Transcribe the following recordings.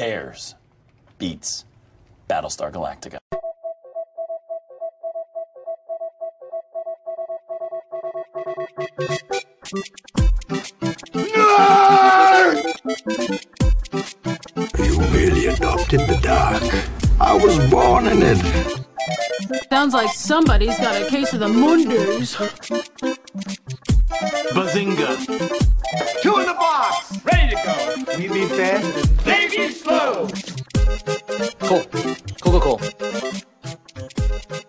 Bears beats Battlestar Galactica. You really adopted the dark. I was born in it. Sounds like somebody's got a case of the Mondays. Bazinga. Two in the box. Ready to go. We be fast. They be slow. Cool.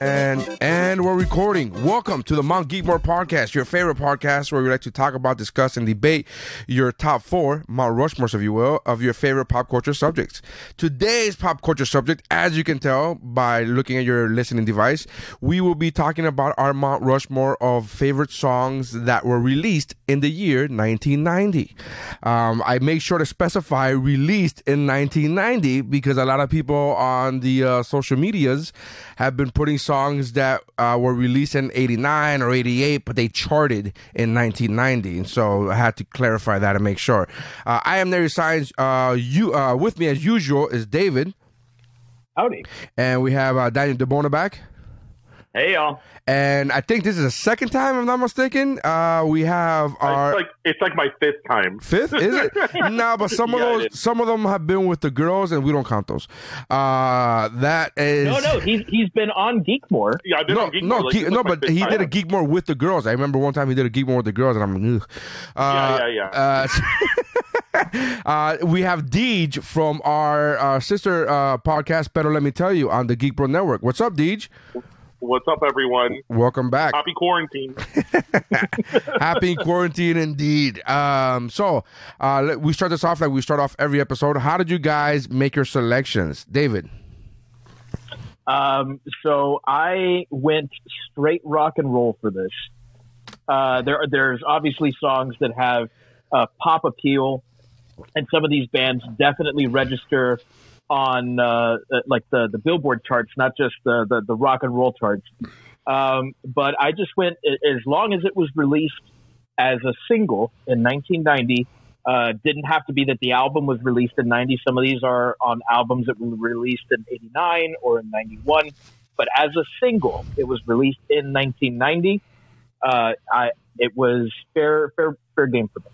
And we're recording. Welcome to the Mt.Geekmore podcast, your favorite podcast where we like to talk about, discuss, and debate your top 4 Mount Rushmores, if you will, of your favorite pop culture subjects. Today's pop culture subject, as you can tell by looking at your listening device, we will be talking about our Mount Rushmore of favorite songs that were released in the year 1990. I make sure to specify released in 1990 because a lot of people on the social medias have been putting songs that were released in 89 or 88, but they charted in 1990. And so I had to clarify that and make sure. I am Nary Science. With me, as usual, is David. Howdy. And we have Daniel DeBona back. Hey, y'all. And I think this is the second time, if I'm not mistaken. We have our it's like my 5th time. 5th, is it? No, but some of them have been with the girls, and we don't count those. That is no. He's been on Geekmore. Yeah, I've been on Geekmore. But he did a Geekmore with the girls. I remember one time he did a Geekmore with the girls, and I'm like, we have Deej from our sister podcast, Better Let Me Tell You, on the Geek Bro Network. What's up, Deej? What's up, everyone? Welcome back. Happy quarantine. Happy quarantine indeed. So we start this off like we start off every episode. How did you guys make your selections? David? So I went straight rock and roll for this. There's obviously songs that have pop appeal, and some of these bands definitely register on like the Billboard charts, not just the rock and roll charts. But I just went, as long as it was released as a single in 1990, didn't have to be that the album was released in 90. Some of these are on albums that were released in 89 or in 91. But as a single, it was released in 1990. It was fair game for me.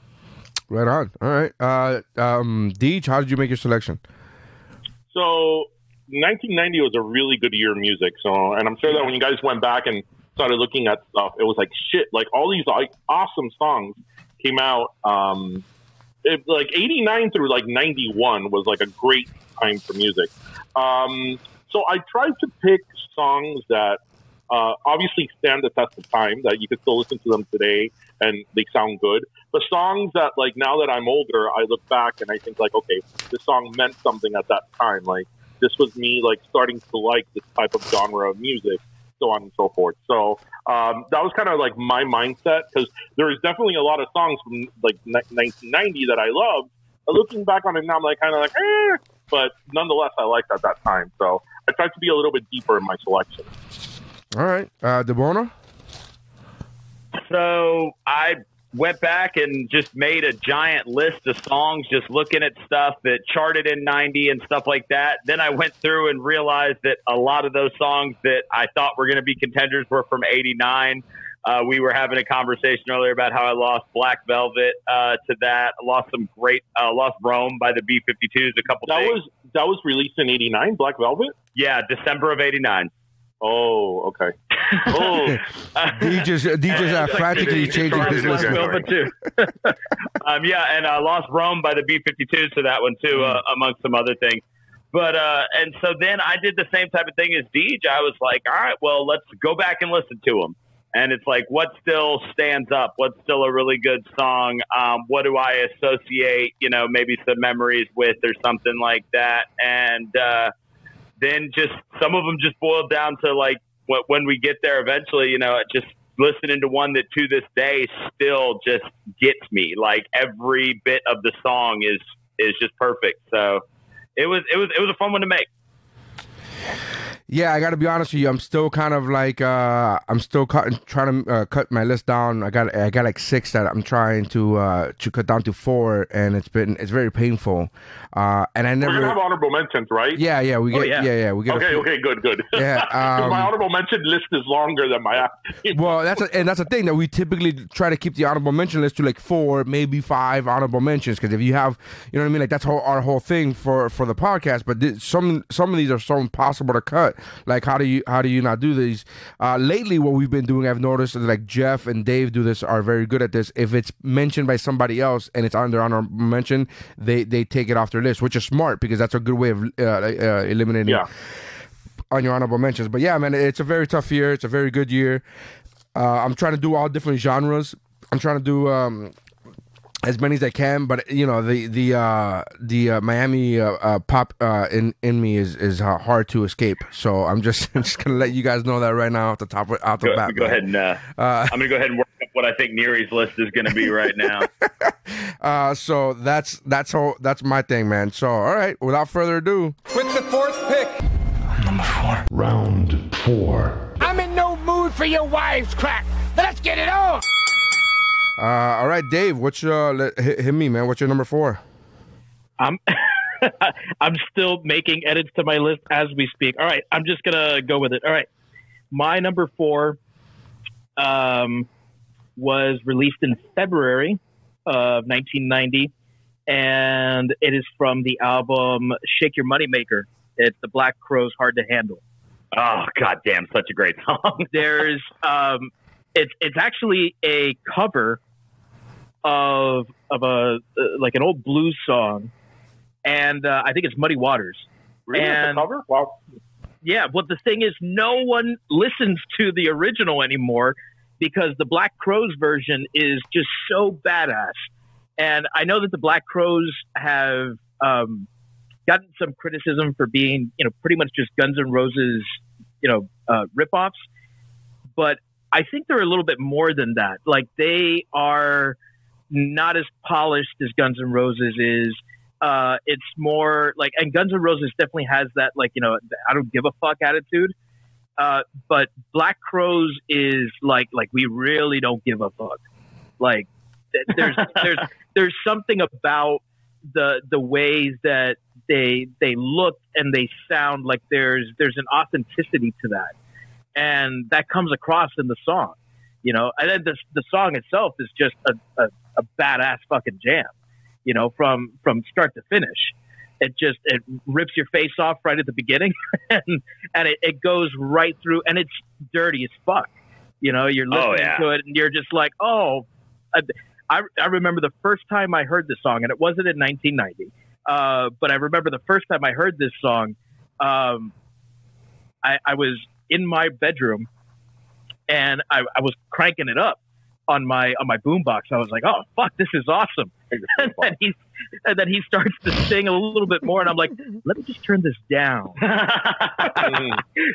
Right on. All right. Deej, how did you make your selection? So 1990 was a really good year of music. So, and I'm sure that when you guys went back and started looking at stuff, it was like shit. Like all these like awesome songs came out. Like 89 through like 91 was like a great time for music. So I tried to pick songs that obviously stand the test of time, that you could still listen to them today and they sound good. But songs that, like, now that I'm older, I look back and I think, like, okay, this song meant something at that time. Like, this was me, like, starting to like this type of genre of music, so on and so forth. So that was kind of, like, my mindset, because there is definitely a lot of songs from, like, 1990 that I loved. But looking back on it now, I'm, like, kind of like, but nonetheless, I liked at that time. So I tried to be a little bit deeper in my selection. All right. DeBona? So I went back and just made a giant list of songs, just looking at stuff that charted in 90 and stuff like that. Then I went through and realized that a lot of those songs that I thought were going to be contenders were from 89. We were having a conversation earlier about how I lost Black Velvet to that. I lost some great, lost Rome by the B-52s, a couple things. That was released in 89, Black Velvet? Yeah, December of 89. Oh, okay. Oh, DJ's frantically changing his list. And I lost Rome by the B-52s to that one too, amongst some other things. But and so then I did the same type of thing as DJ. I was like, all right, well, let's go back and listen to them. And it's like, what still stands up? What's still a really good song? What do I associate, maybe some memories with or something like that? And then just some of them just boiled down to like when we get there eventually, just listening to one that to this day still just gets me. Like every bit of the song is just perfect. So it was a fun one to make. Yeah, I got to be honest with you. I'm still kind of like I'm still trying to cut my list down. I got like 6 that I'm trying to cut down to 4, and it's very painful. And I never. We're gonna have honorable mentions, right? Yeah, we get. Yeah, we get. Okay, good. Yeah, my honorable mention list is longer than my. Well, that's the thing that we typically try to keep the honorable mention list to like 4, maybe 5 honorable mentions, because if you have, you know what I mean, like that's our whole thing for the podcast. But some of these are so impossible to cut. Like how do you not do these? Lately, what we've been doing, I've noticed that like Jeff and Dave do this, are very good at this. If it's mentioned by somebody else and it's on their honorable mention, they take it off their list, which is smart because that's a good way of eliminating on your honorable mentions. But yeah, man, it's a very tough year. It's a very good year. I'm trying to do all different genres. I'm trying to do as many as I can, but you know the Miami pop in me is hard to escape. So I'm just gonna let you guys know that right now off the bat. Go ahead and I'm gonna go ahead and work up what I think Neri's list is gonna be right now. So that's my thing, man. So all right, without further ado, With the 4th pick. Number 4. Round 4. I'm in no mood for your wives' crack. Let's get it on. all right, Dave, what's hit me, man? What's your number 4? I'm still making edits to my list as we speak. All right, I'm just gonna go with it. All right, my number 4 was released in February of 1990, and it is from the album "Shake Your Moneymaker." It's the Black Crowes' "Hard to Handle." Oh, goddamn, such a great song. There's it's actually a cover of a like an old blues song, and I think it's Muddy Waters. Really? And It's a cover? Wow. yeah, but the thing is, no one listens to the original anymore because the Black Crowes version is just so badass. And I know that the Black Crowes have gotten some criticism for being, pretty much just Guns N' Roses, ripoffs. But I think they're a little bit more than that. Like, they are not as polished as Guns N' Roses is. It's more like, and Guns N' Roses definitely has that, like, I don't give a fuck attitude. But Black Crowes is like we really don't give a fuck. Like, there's something about the ways that they look and they sound, like there's an authenticity to that, and that comes across in the song, And then the song itself is just a badass fucking jam, from start to finish. It rips your face off right at the beginning, and it goes right through, and it's dirty as fuck. You're listening to it, and you're just like, oh. I remember the first time I heard this song, and it wasn't in 1990, but I remember the first time I heard this song, I was in my bedroom, and I was cranking it up on my boombox. I was like, oh, fuck, this is awesome. And then he starts to sing a little bit more, and I'm like, let me just turn this down.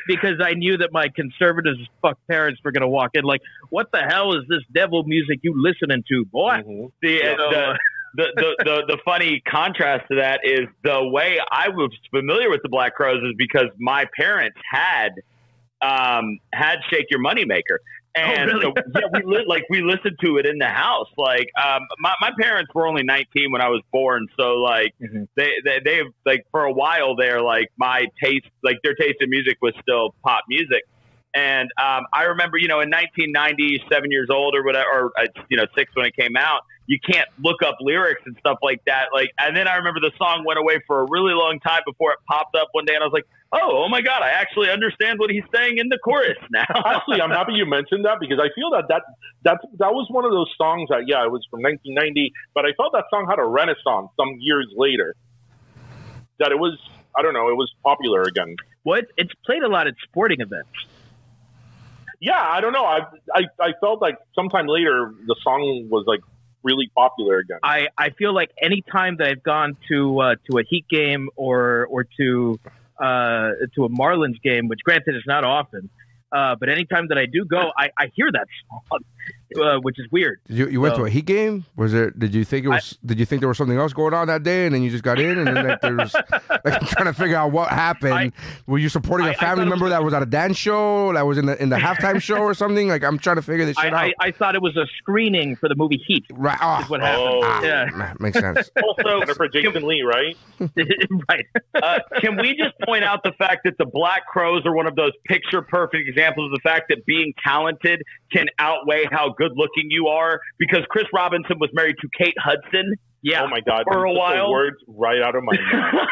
Because I knew that my conservative as fuck parents were going to walk in like, what the hell is this devil music you listening to, boy? Mm-hmm. The funny contrast to that is the way I was familiar with the Black Crowes is because my parents had Shake Your Moneymaker. And really? So, yeah, we listened to it in the house. Like, my parents were only 19 when I was born. So like, they like for a while there, like my taste, like their taste in music was still pop music. And, I remember, in 1990, 7 years old or whatever, or, 6 when it came out, you can't look up lyrics and stuff like that. Like, and then I remember the song went away for a really long time before it popped up one day. And I was like, oh my God, I actually understand what he's saying in the chorus now. Actually, I'm happy you mentioned that because I feel that was one of those songs that, it was from 1990, but I felt that song had a renaissance some years later. That it was, I don't know, it was popular again. Well, it's played a lot at sporting events. Yeah, I don't know. I felt like sometime later the song was like really popular again. I feel like any time that I've gone to a Heat game or to a Marlins game, which granted is not often, but anytime that I do go, I hear that song. which is weird. You went to a Heat game? Was there? Did you think there was something else going on that day, and then you just got in, and then like, there's like I'm trying to figure out what happened. Were you supporting a family member that was at a dance show, that was in the halftime show or something? Like I'm trying to figure this shit out. I thought it was a screening for the movie Heat. Right. Is what happened. Makes sense. Also, for Jason Lee, right? Right. Can we just point out the fact that the Black Crowes are one of those picture-perfect examples of the fact that being talented can outweigh how good-looking you are? Because Chris Robinson was married to Kate Hudson. Yeah. Oh my God! For a while, the words right out of my mouth.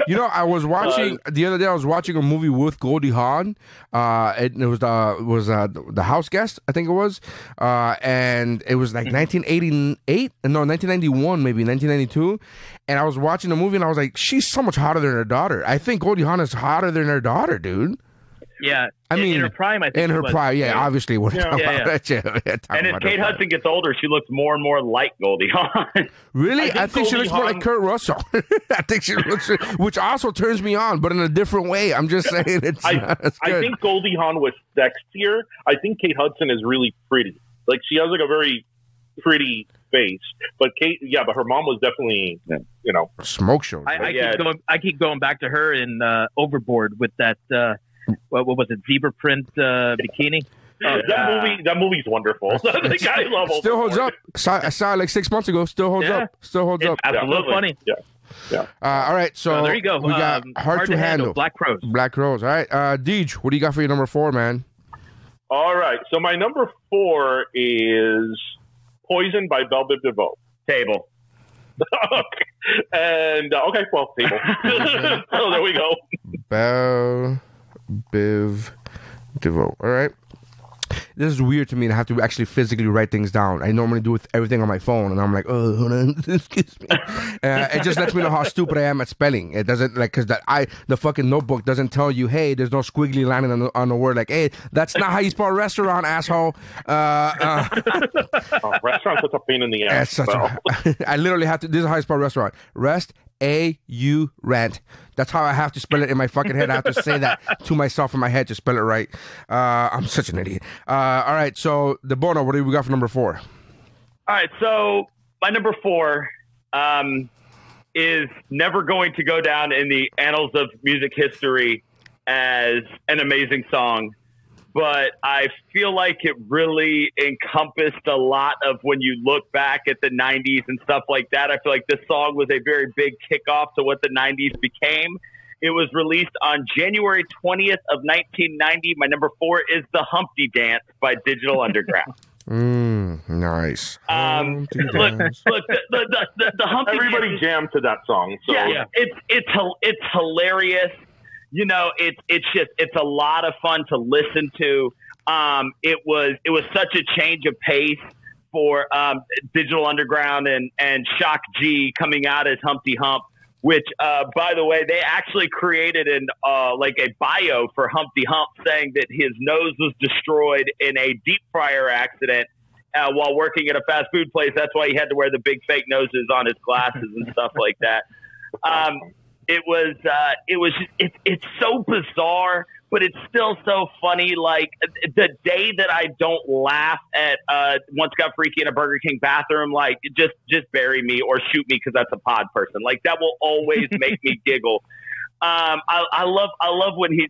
You know, I was watching the other day. I was watching a movie with Goldie Hawn. It was the House Guest, I think it was, and it was like 1988. No, 1991, maybe 1992. And I was watching the movie, and I was like, she's so much hotter than her daughter. I think Goldie Hawn is hotter than her daughter, dude. Yeah, I mean, in her prime, I think. In her prime, yeah, obviously. And as Kate Hudson gets older, she looks more and more like Goldie Hawn. Really? I think she looks more like Kurt Russell. I think she looks, which also turns me on, but in a different way. I'm just saying it's not as good. I think Goldie Hawn was sexier. I think Kate Hudson is really pretty. Like, she has like a very pretty face. But but her mom was definitely, a smoke show. I keep going back to her in Overboard with that. What was it? Zebra print bikini. That movie's wonderful. The guy love still holds up. I saw it like 6 months ago. Still holds up. Still holds up. Absolutely funny. Yeah. All right. So there you go. We got hard to handle. Black Crowes. Black Crowes. All right. Deej, what do you got for your number 4, man? All right. So my number 4 is Poison by Belle Biv DeVoe. Table. And table. So there we go. Belle Biv DeVoe. All right. This is weird to me to have to actually physically write things down. I normally do everything on my phone, and I'm like, oh, hold on, excuse me. It just lets me know how stupid I am at spelling. It doesn't, like, because the fucking notebook doesn't tell you, hey, there's no squiggly line on the word. Like, hey, that's not how you spell restaurant, asshole. Restaurant's such a pain in the ass. I literally have to, this is how I spell restaurant. Rest, A-U, rant. That's how I have to spell it in my fucking head. I have to say that to myself in my head to spell it right. I'm such an idiot. All right, so the Bono, what do we got for number 4? All right, so my number 4 is never going to go down in the annals of music history as an amazing song, but I feel like it really encompassed a lot of when you look back at the 90s and stuff like that. I feel like this song was a very big kickoff to what the 90s became. It was released on January 20th of 1990. My number 4 is The Humpty Dance by Digital Underground. Nice. Look, the Humpty Everybody Dance, jammed to that song. So. Yeah, it's hilarious. You know, it's a lot of fun to listen to. It was such a change of pace for Digital Underground and Shock G coming out as Humpty Hump, which, by the way, they actually created a bio for Humpty Hump, saying that his nose was destroyed in a deep fryer accident while working at a fast food place. That's why he had to wear the big fake noses on his glasses and stuff like that. It's so bizarre, but it's still so funny. Like, the day that I don't laugh at Once Got Freaky in a Burger King bathroom, like, just bury me or shoot me, because that's a pod person. Like, that will always make me giggle. I love when he's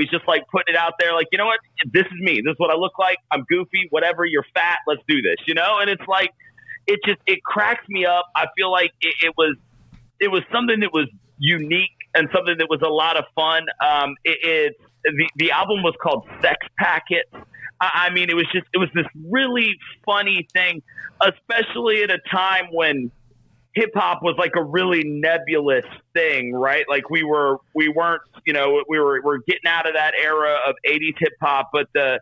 just like putting it out there, like, you know what, this is me, this is what I look like, I'm goofy, whatever, you're fat, let's do this, and it's like, it cracks me up. I feel like it was something that was unique and something that was a lot of fun. The album was called Sex Packet. I mean, it was this really funny thing, especially at a time when hip hop was like a really nebulous thing, right? Like we weren't, we're getting out of that era of 80s hip hop, but the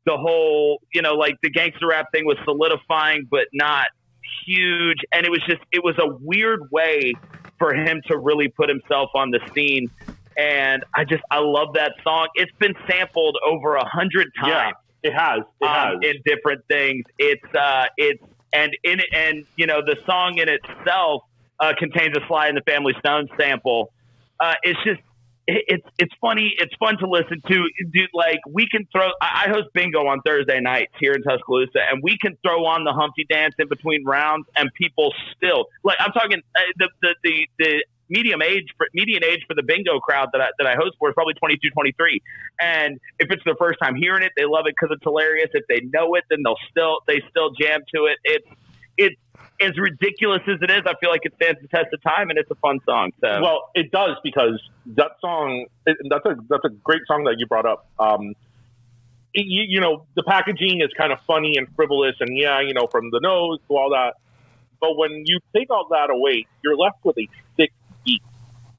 whole, like the gangster rap thing was solidifying, but not huge. And it was a weird way for him to really put himself on the scene. And I love that song. It's been sampled over 100 times. Yeah, it has. In different things. The song in itself contains a Sly and the Family Stone sample. It's it's funny. It's fun to listen to. Dude, like we can throw. I host bingo on Thursday nights here in Tuscaloosa, and we can throw on the Humpty Dance in between rounds, and people still like. I'm talking the median age for the bingo crowd that I host for is probably 22, 23. And if it's their first time hearing it, they love it because it's hilarious. If they know it, then they still jam to it. It's as ridiculous as it is. I feel like it stands the test of time, and it's a fun song. So. Well, it does, because that song, that's a great song that you brought up. You know, the packaging is kind of funny and frivolous, and from the nose to all that. But when you take all that away, you're left with a sick beat.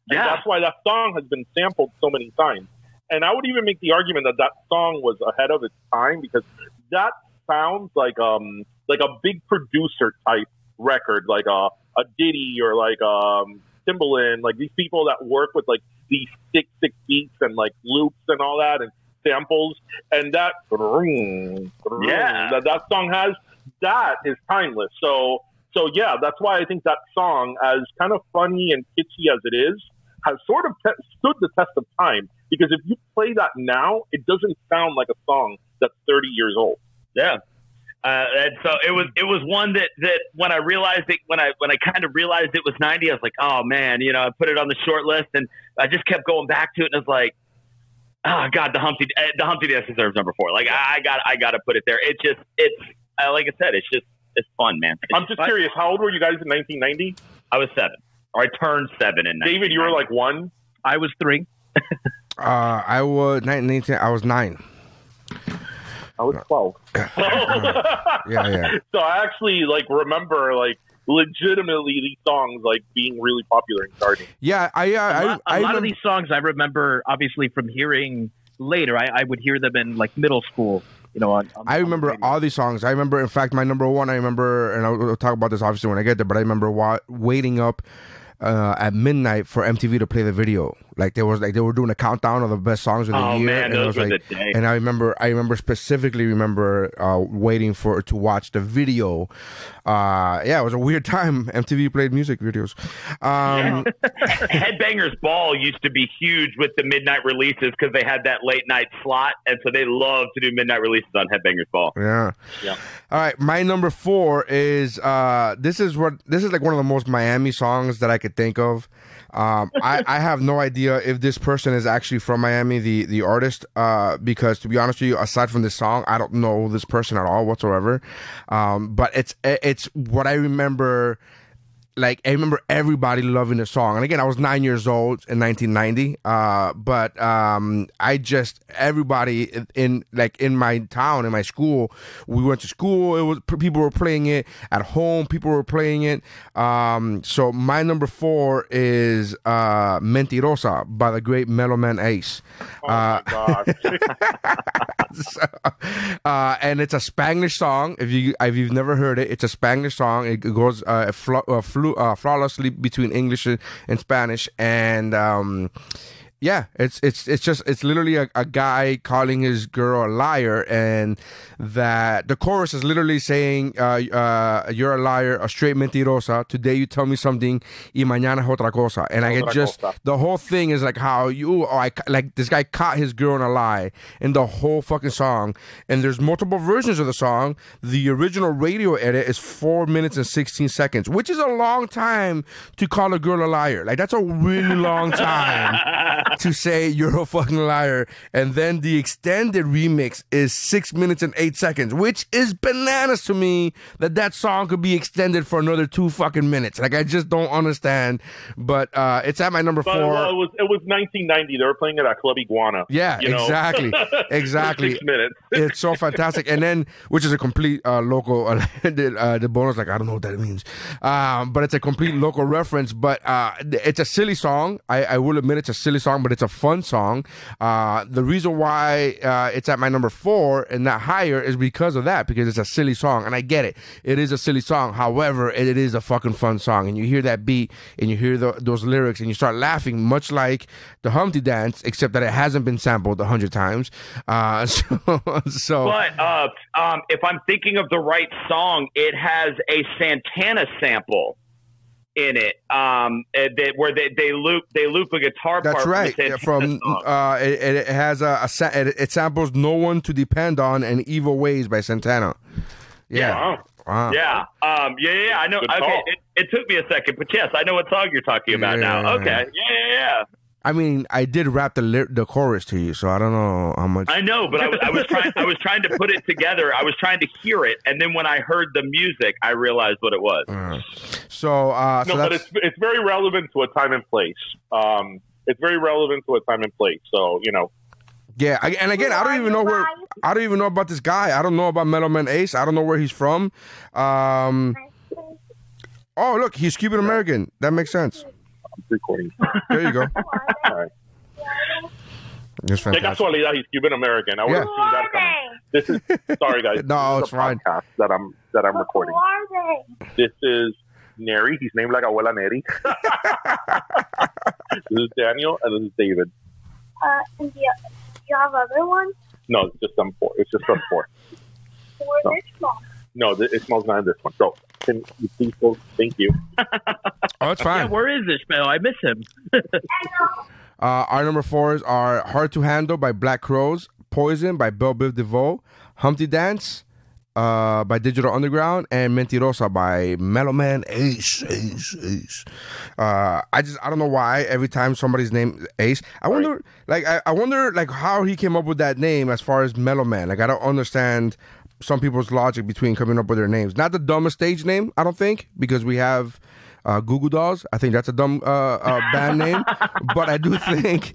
And that's why that song has been sampled so many times. And I would even make the argument that song was ahead of its time, because that sounds like a big producer type record, like a Diddy or like Timbaland, like these people that work with like these sick beats and like loops and all that and samples, and that that song has, that is timeless. So yeah, that's why I think that song, as kind of funny and kitschy as it is, has sort of stood the test of time, because if you play that now, it doesn't sound like a song that's 30 years old. Yeah. And so it was one that when I realized it, when I kind of realized it was 90, I was like, oh man, I put it on the short list, and I just kept going back to it, and I was like, oh God, the Humpty Dance deserves number 4. Like I got to put it there. It's like I said, it's fun, man. I'm just curious, how old were you guys in 1990? I was 7, or I turned 7 in 1990. David, you were like 1. I was 3. I was 19. I was 9. I was 12. Yeah. So I actually remember legitimately these songs being really popular and charting. Yeah, a lot of these songs I remember obviously from hearing later. I would hear them in middle school. I remember all these songs. I remember, in fact, my number 1. I remember, and I'll talk about this obviously when I get there. But I remember waiting up at midnight for MTV to play the video. They were doing a countdown of the best songs of the year. Man, and those were the days. And I remember specifically waiting to watch the video. It was a weird time. MTV played music videos. Headbangers Ball used to be huge with the midnight releases because they had that late night slot, and so they loved to do midnight releases on Headbangers Ball. Yeah. All right, my number 4 is this is one of the most Miami songs that I could think of. I have no idea if this person is actually from Miami, the artist, because to be honest with you, aside from this song, I don't know this person at all whatsoever. But it's what I remember. I remember everybody loving the song. And again, I was 9 years old in 1990. But everybody in my town, in my school, we went to school. People were playing it at home. People were playing it. So my number 4 is Mentirosa by the great Mellow Man Ace. Oh my God. And it's a Spanglish song. If you've never heard it, it's a Spanglish song. It goes flawlessly between English and Spanish, and it's literally a guy calling his girl a liar, and that the chorus is literally saying, you're a liar, a straight mentirosa. Today you tell me something, y mañana es otra cosa. And the whole thing is how this guy caught his girl in a lie in the whole fucking song. And there's multiple versions of the song. The original radio edit is 4 minutes and 16 seconds, which is a long time to call a girl a liar. That's a really long time to say you're a fucking liar. And then the extended remix is 6 minutes and 8 seconds, which is bananas to me that song could be extended for another 2 fucking minutes. I just don't understand. But it's at my number 4. Well, it was 1990. They were playing it at Club Iguana. Yeah, exactly. Exactly. 6 minutes. It's so fantastic. And then, which is a complete local, the bonus, I don't know what that means. But it's a complete local reference. But it's a silly song. I will admit it's a silly song, but it's a fun song. The reason why it's at my number 4 and not higher is because of that, because it's a silly song, and I get it. It is a silly song. However, it is a fucking fun song, and you hear that beat and you hear those lyrics and you start laughing, much like the Humpty Dance, except that it hasn't been sampled 100 times. But if I'm thinking of the right song, it has a Santana sample in it, where they loop a guitar part. That's right. It has it samples "No One to Depend On" and "Evil Ways" by Santana. Yeah. Wow. Yeah. I know. Okay. It took me a second, but yes, I know what song you're talking about now. Okay. Yeah. I mean, I did rap the chorus to you, so I don't know how much. I know, but I was trying to put it together. I was trying to hear it, and then when I heard the music, I realized what it was. But it's very relevant to a time and place. It's very relevant to a time and place. So Yeah, and again, I don't even know about this guy. I don't know about Metal Man Ace. I don't know where he's from. Oh, look, he's Cuban American. That makes sense. Recording. There you go. All right. It's fantastic. Casualidad, he's Cuban American. I would have seen that coming. This is sorry, guys. No, this it's is a fine. podcast that I'm recording. This is Neri. He's named like Abuela Neri. This is Daniel, and this is David. Do you have other ones? No, it's just them four. It's just them four. Where's it small? No, it smells not in this one. So, can you please go? Thank you. Oh, it's fine. Yeah, where is this, Mel? I miss him. Our number 4s are "Hard to Handle" by Black Crowes, "Poison" by Belle Biv DeVoe, "Humpty Dance" by Digital Underground, and "Mentirosa" by Mellow Man Ace. I don't know why every time somebody's named Ace, I wonder how he came up with that name as far as Mellow Man. Like, I don't understand some people's logic between coming up with their names. Not the dumbest stage name, I don't think, because we have Goo Goo Dolls. I think that's a dumb band name, but I do think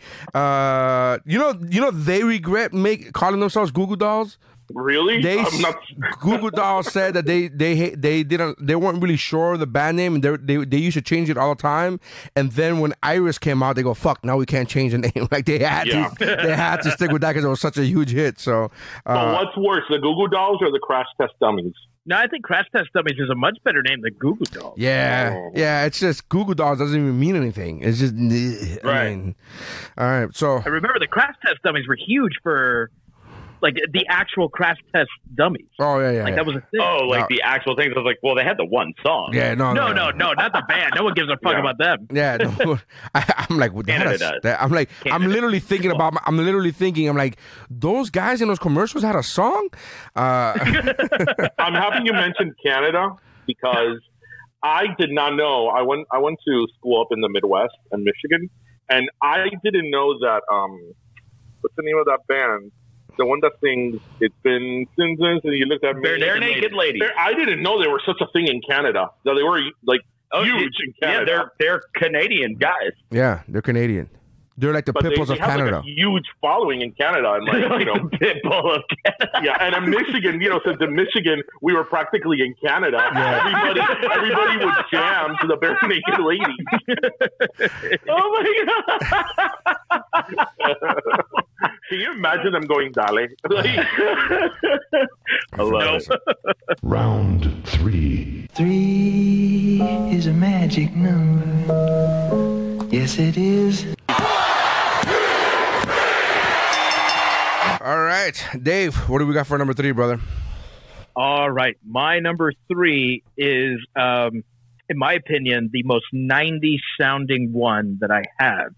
they regret calling themselves Goo Goo Dolls. Really? Goo Goo Dolls said that they weren't really sure of the band name, and they used to change it all the time. And then when Iris came out, they go, "Fuck, now we can't change the name." Like they had to stick with that because it was such a huge hit. So, but what's worse, the Goo Goo Dolls or the Crash Test Dummies? No, I think Crash Test Dummies is a much better name than Goo Goo Dolls. Yeah. It's just Goo Goo Dolls doesn't even mean anything. It's just right. I mean, all right. So I remember the Crash Test Dummies were huge for. Like the actual Crash Test Dummies. Oh yeah. Like that was a thing. Oh, like the actual things. I was like, well, they had the one song. Yeah, no, not the band. No one gives a fuck about them. Yeah, no. I'm like, I'm literally thinking. I'm like, those guys in those commercials had a song. I'm happy you mentioned Canada because I did not know. I went to school up in the Midwest and Michigan, and I didn't know that. What's the name of that band? The one that sings "It's Been Since," and you looked at me. They're Naked Ladies. I didn't know they were such a thing in Canada. That they were like huge in Canada. Yeah, they're Canadian guys. Yeah, they're Canadian. They're like the Pitbulls of Canada. Like a huge following in Canada, and Pitbull of Canada. Yeah, and in Michigan, since in Michigan we were practically in Canada, everybody would jam to the Bare Naked Ladies. Oh my god! Can you imagine them going Dale? I love it. Round 3. 3 is a magic number. Yes, it is. All right, Dave, what do we got for number 3, brother? All right, my number 3 is, in my opinion, the most 90s sounding one that I have.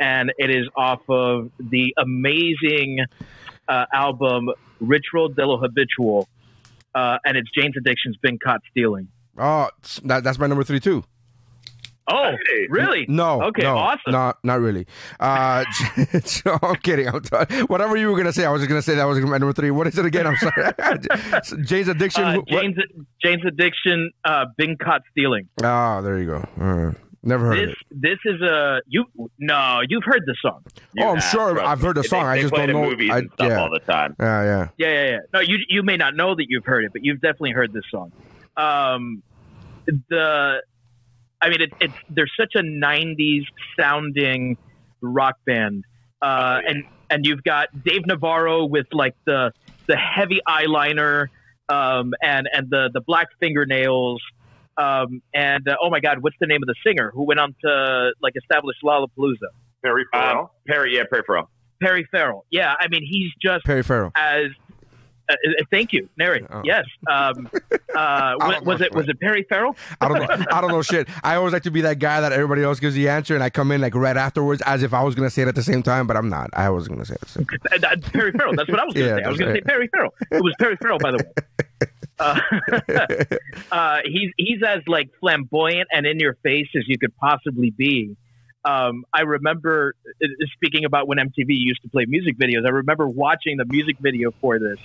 And it is off of the amazing album Ritual de lo Habitual, and it's Jane's Addiction's Been Caught Stealing. Oh, that's my number 3 too. Oh, really? No. Okay, no, awesome. Not really. So, I'm kidding. Whatever you were going to say, I was just going to say that was my number 3. What is it again? I'm sorry. Jane's Addiction. Jane's Addiction, Been Caught Stealing. Oh, there you go. Never heard of it. This is you've heard the song. I'm sure I've heard the song. I just don't know. Movies and stuff all the time. Yeah. No, you may not know that you've heard it, but you've definitely heard this song. They're such a 90s sounding rock band. And you've got Dave Navarro with like the heavy eyeliner, and the black fingernails. Oh my God, what's the name of the singer who went on to like establish Lollapalooza? Perry Farrell. Perry Farrell. Yeah, I mean he's just Perry Farrell. Thank you, Nary. Yes. Was it Perry Farrell? I don't know shit. I always like to be that guy that everybody else gives the answer, and I come in like right afterwards as if I was going to say it at the same time, but I'm not. I wasn't going to say it at the same time. Perry Farrell. That's what I was going to say. I was going to say Perry Farrell. It was Perry Farrell, by the way. He's as like flamboyant and in your face as you could possibly be. I remember speaking about when MTV used to play music videos. I remember watching the music video for this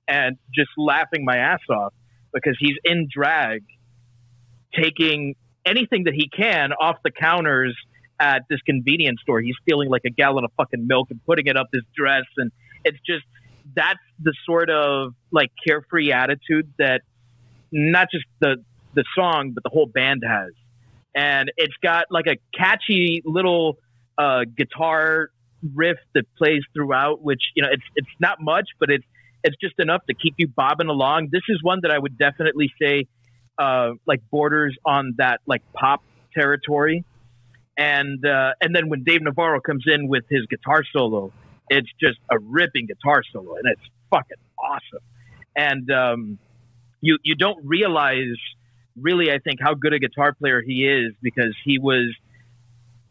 and just laughing my ass off because he's in drag, taking anything that he can off the counters at this convenience store. He's stealing like a gallon of fucking milk and putting it up his dress. And it's just, that's the sort of like carefree attitude that not just the song, but the whole band has. And it's got like a catchy little guitar riff that plays throughout, which, you know, it's not much, but it's just enough to keep you bobbing along. This is one that I would definitely say like borders on that like pop territory. And then when Dave Navarro comes in with his guitar solo, it's just a ripping guitar solo, and it's fucking awesome. And you don't realize really, I think, how good a guitar player he is, because he was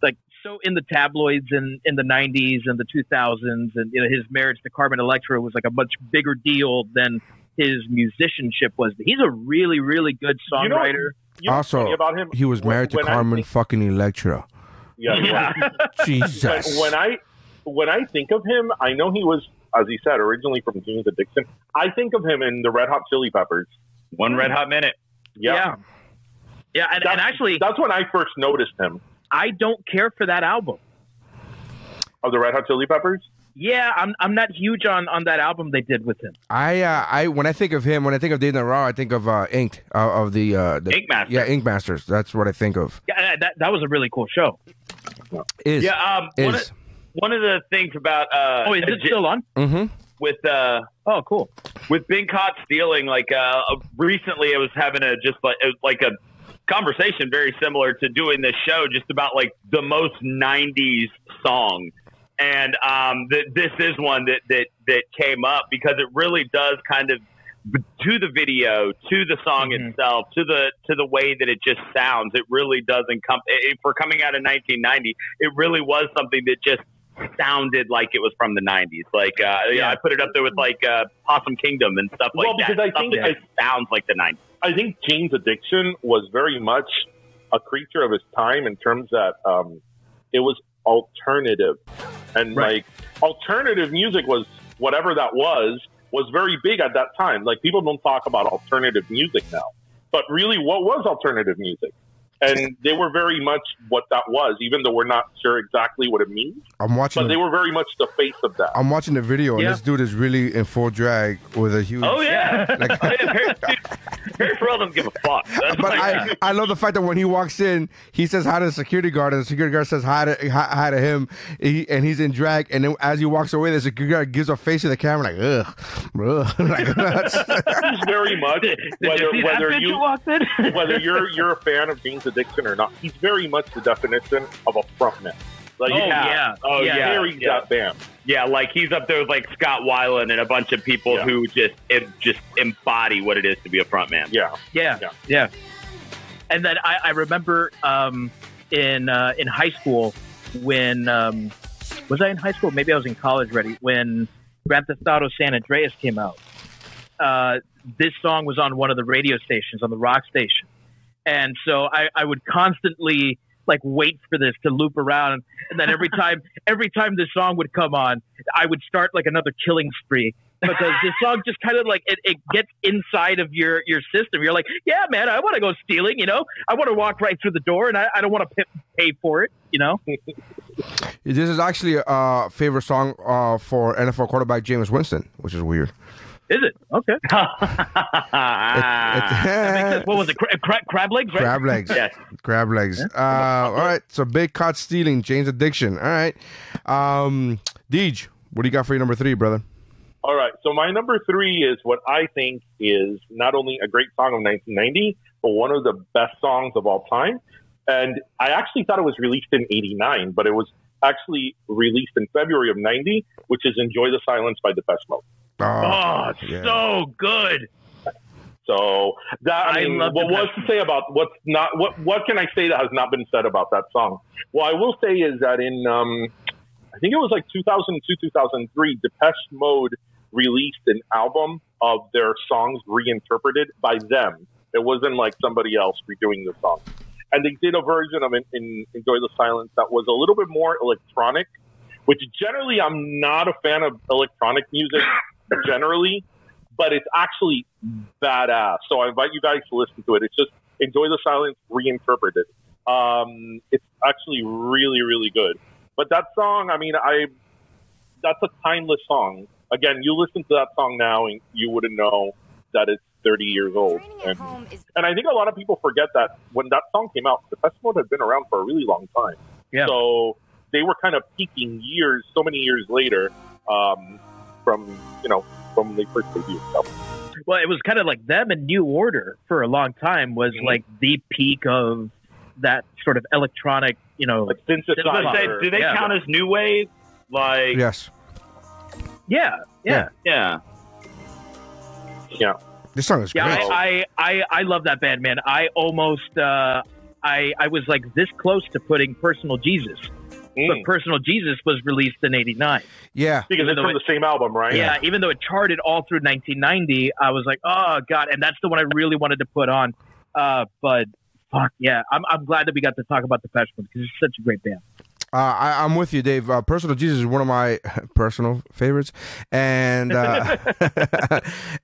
like so in the tabloids in the 90s and the 2000s, and you know, his marriage to Carmen Electra was like a much bigger deal than his musicianship was. But he's a really, really good songwriter. You know also, about him, he was married to Carmen fucking Electra. Yeah. Jesus. When I think of him, I know he was, as he said, originally from Jane's Addiction. I think of him in the Red Hot Chili Peppers. One Red Hot Minute. Yeah. And actually, that's when I first noticed him. I don't care for that album. Of the Red Hot Chili Peppers? Yeah, I'm not huge on that album they did with him. I when I think of him, when I think of Dave Navarro, I think of Inked, of the Ink Masters. Yeah, Ink Masters. That's what I think of. Yeah, that was a really cool show. One of the things about is it still on? Mm-hmm. With oh, cool. With being caught stealing, like recently, I was having a conversation very similar to doing this show, just about like the most '90s song, and this is one that came up because it really does kind of, to the video, to the song itself, to the way that it just sounds. It really does encompass. For coming out in 1990, it really was something that just sounded like it was from the 90s. Like, I put it up there with like Possum Kingdom and stuff like that. Because I think it sounds like the 90s. I think Jane's Addiction was very much a creature of his time in terms that it was alternative. And like alternative music was whatever that was very big at that time. Like, people don't talk about alternative music now. But really, what was alternative music? And they were very much what that was, even though we're not sure exactly what it means. But they were very much the face of that. I'm watching the video, and this dude is really in full drag with a huge... Oh, yeah. Like, Perry Farrell doesn't give a fuck. But I love the fact that when he walks in, he says hi to the security guard, and the security guard says hi to him, and he's in drag, and then as he walks away, the security guard gives a face to the camera like, ugh. Like, he's very much, whether you're a fan of Jane's Addiction or not, he's very much the definition of a frontman. Like, carries that band. Yeah, like he's up there with like Scott Weiland and a bunch of people who just embody what it is to be a frontman. Yeah. And then I remember in high school when was I in high school? Maybe I was in college already when Grand Theft Auto San Andreas came out. This song was on one of the radio stations, on the rock station. And so I would constantly like wait for this to loop around, and then every time this song would come on, I would start like another killing spree, because this song just kind of like it gets inside of your system. You're like, yeah, man, I want to go stealing, you know, I want to walk right through the door, and I don't want to pay for it, you know. This is actually a favorite song for NFL quarterback Jameis Winston, which is weird. Is it? Okay. What was it? Crab legs, right? Crab legs. Yes. Crab legs. All right. So big caught stealing, Jane's Addiction. All right. Deej, what do you got for your number 3, brother? All right. So my number 3 is what I think is not only a great song of 1990, but one of the best songs of all time. And I actually thought it was released in 89, but it was actually released in February of 90, which is Enjoy the Silence by Depeche Mode. Oh, yeah. so good. So that I love what's to say about what's not? What can I say that has not been said about that song? What I will say is that in I think it was like 2002, 2003, Depeche Mode released an album of their songs reinterpreted by them. It wasn't like somebody else redoing the song. And they did a version of in Enjoy the Silence that was a little bit more electronic, which generally I'm not a fan of electronic music generally, but it's actually badass. So I invite you guys to listen to it. It's just Enjoy the Silence reinterpreted. It's actually really, really good. But that song, I mean, that's a timeless song. Again, you listen to that song now and you wouldn't know that it's 30 years old. And I think a lot of people forget that when that song came out, the festival had been around for a really long time. Yeah. So they were kind of peaking so many years later from when they first debuted. So. Well, it was kind of like them and New Order for a long time was like the peak of that sort of electronic, like synthesizer. Do they count as new wave? Like Yes. Yeah. This song is great. I love that band, man. I almost I was like this close to putting Personal Jesus. But Personal Jesus was released in '89. Yeah. Because it's from the same album, right? Yeah, even though it charted all through 1990, I was like, oh, God. And that's the one I really wanted to put on. But, fuck, yeah. I'm glad that we got to talk about Depeche Mode because it's such a great band. I'm with you, Dave. Personal Jesus is one of my personal favorites, and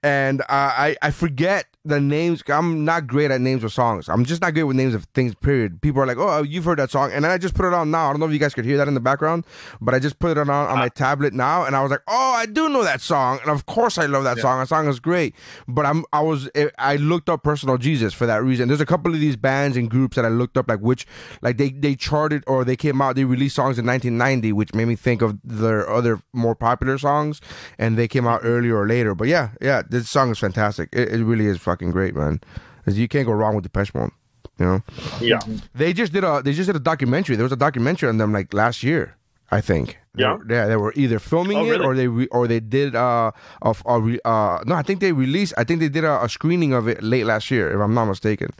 and I forget the names. I'm not great at names of songs. I'm just not good with names of things. Period. People are like, "Oh, you've heard that song," and then I just put it on now. I don't know if you guys could hear that in the background, but I just put it on my tablet now, and I was like, "Oh, I do know that song," and of course I love that song. That song is great. But I looked up Personal Jesus for that reason. There's a couple of these bands and groups that I looked up, like they charted or they came out. They released songs in 1990, which made me think of their other more popular songs, and they came out earlier or later. But yeah, this song is fantastic. It really is fucking great, man. You can't go wrong with Depeche Mode. Yeah. They just did a documentary. There was a documentary on them like last year, I think. Yeah. They were either filming it or they did no, I think they did a screening of it late last year, if I'm not mistaken.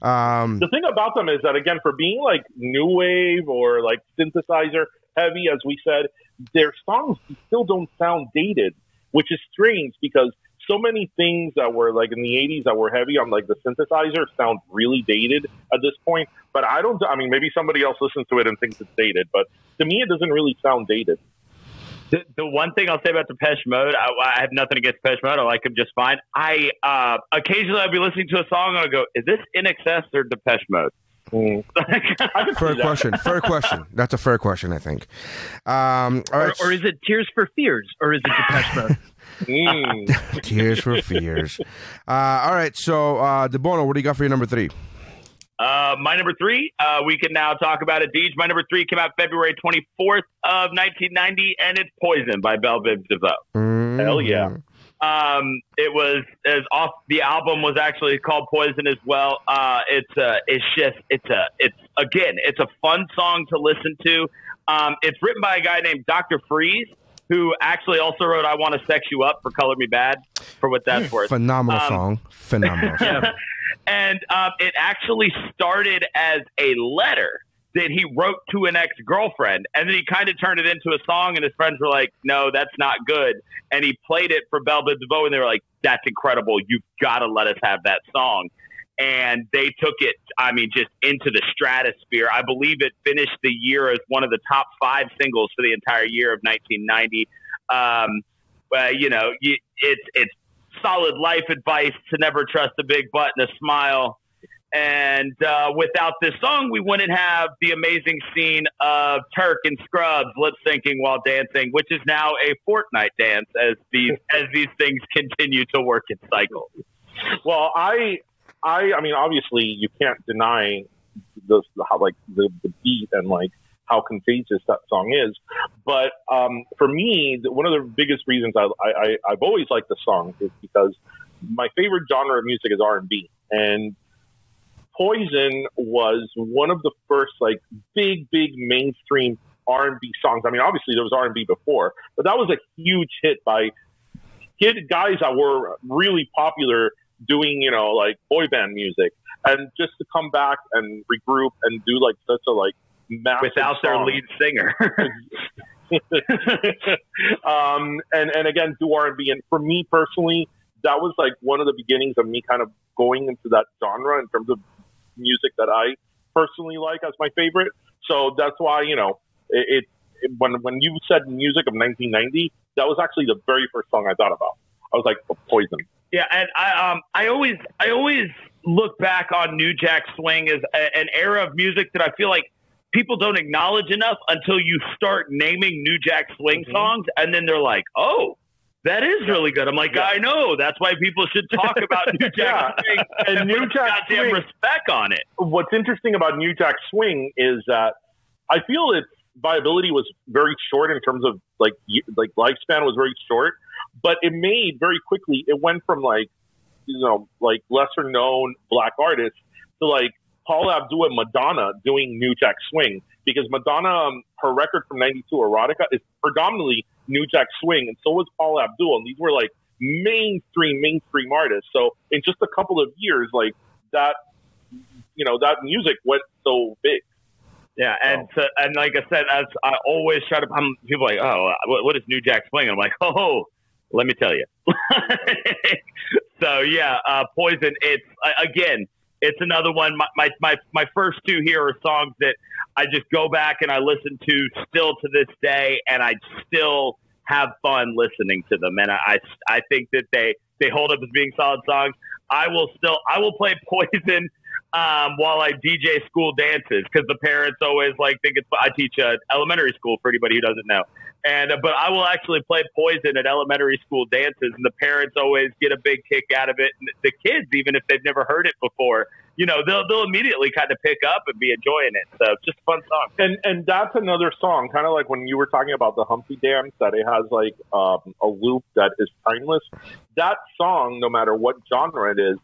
The thing about them is that, again, for being like new wave or like synthesizer heavy, as we said, their songs still don't sound dated, which is strange because so many things that were like in the 80s that were heavy on like the synthesizer sound really dated at this point. But I mean, maybe somebody else listens to it and thinks it's dated, but to me, it doesn't really sound dated. The one thing I'll say about Depeche Mode, I have nothing against Depeche Mode. I like them just fine. Occasionally I'll be listening to a song and I'll go, is this INXS or Depeche Mode? Fair question. That's a fair question, I think. All right. Or is it Tears for Fears? Or is it Depeche Mode? Tears for Fears. All right. So, DeBono, what do you got for your number 3? My number 3, we can now talk about it. Deej, my number 3 came out February 24th of 1990, and it's Poison by Belle Biv DeVoe. Hell yeah. It was the album was actually called Poison as well. It's a fun song to listen to. It's written by a guy named Dr. Freeze, who actually also wrote I Want to Sex You Up for Color Me Bad, for what that's worth. Phenomenal song. And it actually started as a letter that he wrote to an ex-girlfriend, and then he kind of turned it into a song, and his friends were like, no, that's not good. And he played it for Belle Biv DeVoe, and they were like, that's incredible. You've got to let us have that song. And they took it, just into the stratosphere. I believe it finished the year as one of the top 5 singles for the entire year of 1990. It's solid life advice to never trust a big butt and a smile. And without this song, we wouldn't have the amazing scene of Turk and Scrubs lip syncing while dancing, which is now a Fortnite dance as these things continue to work in cycles. Well, I mean, obviously, you can't deny the beat and like how contagious that song is. But for me, one of the biggest reasons I've always liked the song is because my favorite genre of music is R&B, and Poison was one of the first like big mainstream R&B songs. I mean, obviously there was R&B before, but that was a huge hit by guys that were really popular doing, you know, like boy band music, and just to come back and regroup and do like such a like massive without their song. lead singer. And again, do R&B. And for me personally, that was like one of the beginnings of me kind of going into that genre in terms of music that I personally like as my favorite. So that's why, you know, when you said music of 1990, that was actually the very first song I thought about. I was like, Poison. Yeah, and I always look back on New Jack Swing as an era of music that I feel like people don't acknowledge enough until you start naming New Jack Swing songs, and then they're like, oh, that is really good. I'm like, I know. That's why people should talk about New Jack Swing and New Jack goddamn Swing, respect on it. What's interesting about New Jack Swing is that I feel its viability was very short in terms of like lifespan was very short, but it made very quickly. It went from like, you know, like lesser known black artists to like Paula Abdul and Madonna doing New Jack Swing, because Madonna, her record from '92, Erotica, is predominantly New Jack Swing, and so was Paula Abdul, and these were like mainstream artists. So in just a couple of years, like that, you know, that music went so big. Yeah, and like I said, as I always try to, people are like, oh, what is New Jack Swing? I'm like, oh, let me tell you. So yeah, Poison. It's again, it's another one. My first two here are songs that I just go back and I listen to still to this day, and I still have fun listening to them. And I think that they hold up as being solid songs. I will play Poison while I DJ school dances, because the parents always like think it's. I teach elementary school for anybody who doesn't know, but I will actually play Poison at elementary school dances, and the parents always get a big kick out of it. And the kids, even if they've never heard it before, you know, they'll immediately kind of pick up and be enjoying it. So it's just a fun song. And that's another song, kind of like when you were talking about the Humpty Dance, that it has like a loop that is timeless. That song, no matter what genre it is,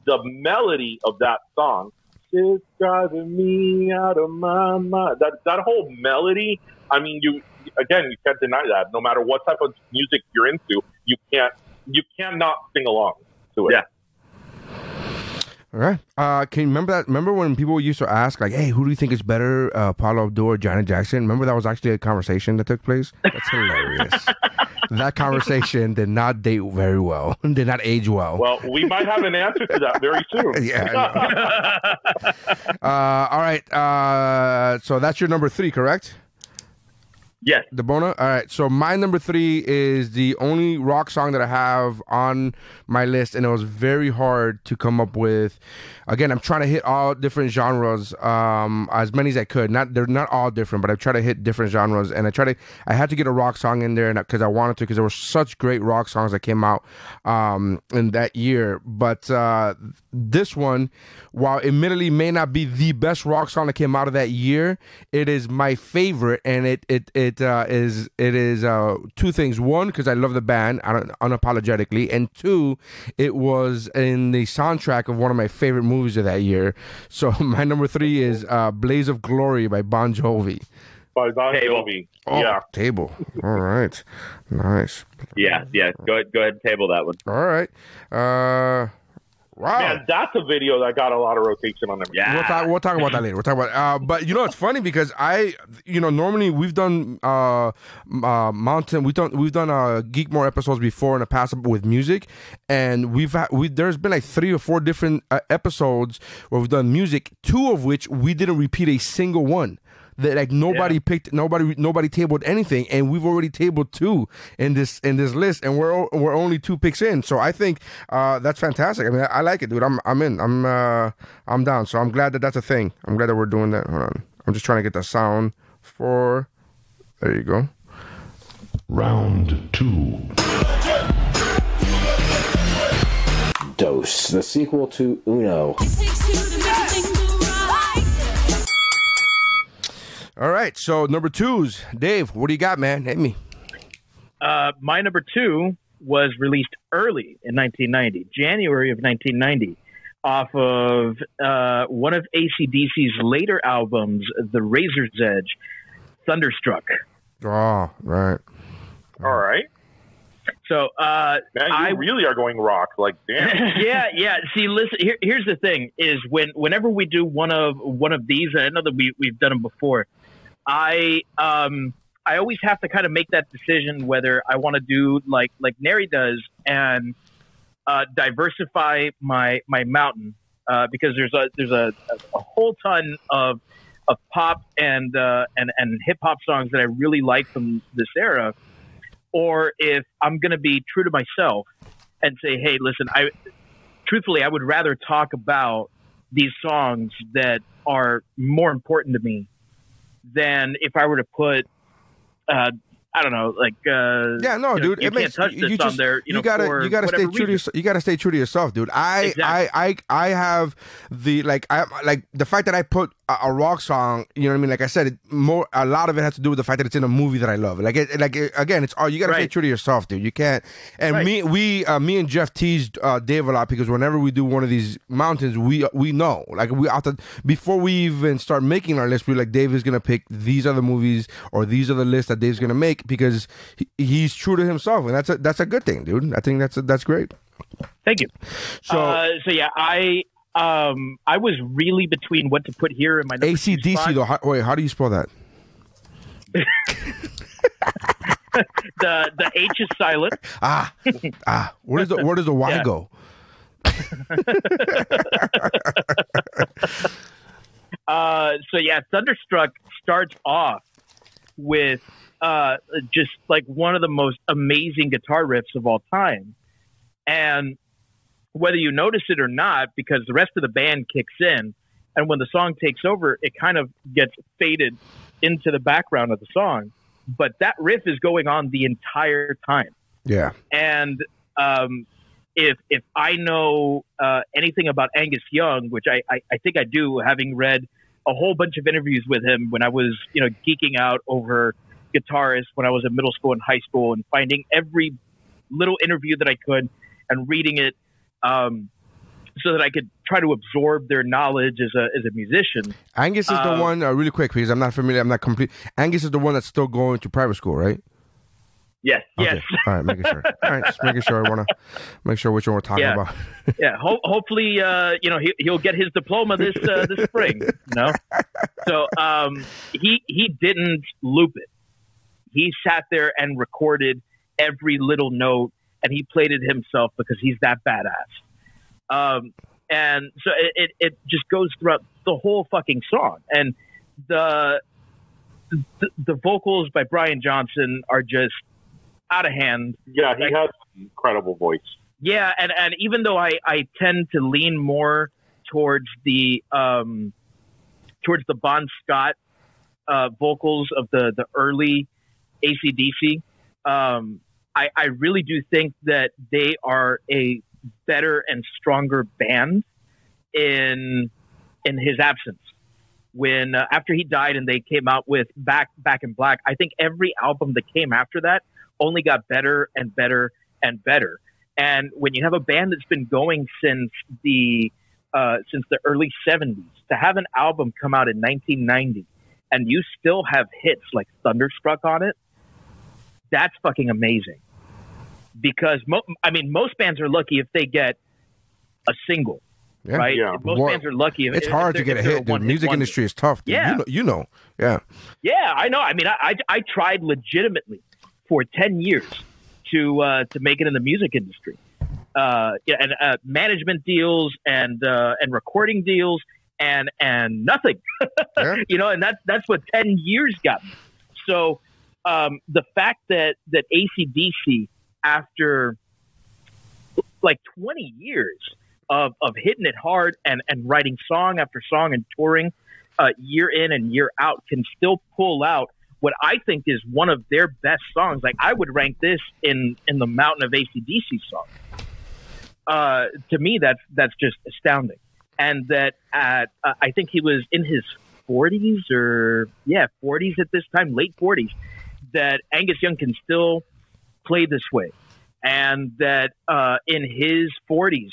the melody of that song is driving me out of my mind. That whole melody, I mean, you can't deny that. No matter what type of music you're into, you cannot sing along to it. Yeah. All right. Can you remember that? Remember when people used to ask, like, hey, who do you think is better, Paula Abdul or Janet Jackson? Remember that was actually a conversation that took place? That's hilarious. That conversation did not date very well, did not age well. Well, we might have an answer to that very soon. Yeah. All right. So that's your number 3, correct? Yes. Debona? All right. So my number 3 is the only rock song that I have on my list, and it was very hard to come up with. Again, I'm trying to hit all different genres, as many as I could. They're not all different, but I try to hit different genres, and I had to get a rock song in there, because I wanted to, because there were such great rock songs that came out in that year. But this one, while admittedly may not be the best rock song that came out of that year, it is my favorite, and it is two things. One, because I love the band unapologetically, and two, it was in the soundtrack of one of my favorite movies of that year. So my number 3 is Blaze of Glory by Bon Jovi. By Bon Jovi. Oh, yeah. Table. All right. Nice. Yeah. Go ahead and table that one. All right. Wow. Man, that's a video that got a lot of rotation on them. Yeah. We'll talk about that later. We'll talk about but you know, it's funny because normally we've done Mountain, we've done Geekmore episodes before in the past with music, and there's been like 3 or 4 different episodes where we've done music, 2 of which we didn't repeat a single one. That like nobody picked, nobody tabled anything, and we've already tabled 2 in this list, and we're only 2 picks in. So I think that's fantastic. I mean, I like it, dude. I'm in. I'm down. So I'm glad that that's a thing. I'm glad that we're doing that. Hold on. I'm just trying to get the sound for. There you go. Round 2. Dose, the sequel to Uno. All right, so number 2s. Dave, what do you got, man? Hit me. My number 2 was released early in 1990, January of 1990, off of one of AC/DC's later albums, The Razor's Edge, Thunderstruck. Oh, right. All right. So, Man, you really are going rock. Like, damn. yeah. See, listen. Here's the thing: is whenever we do one of these, and I know that we've done them before. I always have to kind of make that decision whether I want to do like Neri does and diversify my mountain because there's a whole ton of pop and hip hop songs that I really like from this era. Or if I'm going to be true to myself and say, hey, listen, truthfully, I would rather talk about these songs that are more important to me than if I were to put, I don't know, like dude, you can't touch this on there. You gotta stay true to you gotta stay true to yourself, dude. I have the the fact that I put a rock song, you know what I mean? Like I said, a lot of it has to do with the fact that it's in a movie that I love. Again, it's all you gotta stay true to yourself, dude. You can't. And me and Jeff teased Dave a lot because whenever we do one of these mountains, we know, like before we even start making our list, we're like, Dave is gonna pick these are the movies or these are the lists that Dave's gonna make because he's true to himself, and that's a good thing, dude. I think that's great. Thank you. So yeah, I was really between what to put here in my number AC/DC though. Wait, how do you spell that? the H is silent. Where does the Y go? So yeah, Thunderstruck starts off with just like one of the most amazing guitar riffs of all time. And whether you notice it or not, because the rest of the band kicks in, and when the song takes over, it kind of gets faded into the background of the song. But that riff is going on the entire time. Yeah. And if I know anything about Angus Young, which I think I do, having read a whole bunch of interviews with him when I was, geeking out over guitarists when I was in middle school and high school, and finding every little interview that I could and reading it so that I could try to absorb their knowledge as a musician. Angus is the one, really quick, because I'm not familiar, I'm not complete. Angus is the one that's still going to private school, right? Yes, okay. Yes. All right, making sure. All right, just making sure. I want to make sure which one we're talking about. Yeah, hopefully, he'll get his diploma this spring. So he didn't loop it. He sat there and recorded every little note, and he played it himself because he's that badass. And so it just goes throughout the whole fucking song, and the vocals by Brian Johnson are just out of hand. Yeah, he has an incredible voice. Yeah, and even though I tend to lean more towards the Bon Scott vocals of the early AC/DC, I really do think that they are a better and stronger band in his absence. When after he died and they came out with Back in Black, I think every album that came after that only got better and better and better. And when you have a band that's been going since the early 70s, to have an album come out in 1990 and you still have hits like Thunderstruck on it, that's fucking amazing. Because most bands are lucky if they get a single. Yeah. Right? Yeah. Most bands are lucky. It's hard to get a hit, dude. Music industry is tough, dude. Yeah. You know. Yeah. Yeah, I know. I mean, I tried legitimately for 10 years to make it in the music industry. And management deals and recording deals and nothing. Yeah. And that's what 10 years got me. So the fact that AC/DC, after like 20 years of hitting it hard and writing song after song and touring year in and year out, can still pull out what I think is one of their best songs. Like, I would rank this in the mountain of AC/DC songs. To me, that's just astounding. And that I think he was in his 40s 40s at this time, late 40s, that Angus Young can still play this way. And that in his 40s,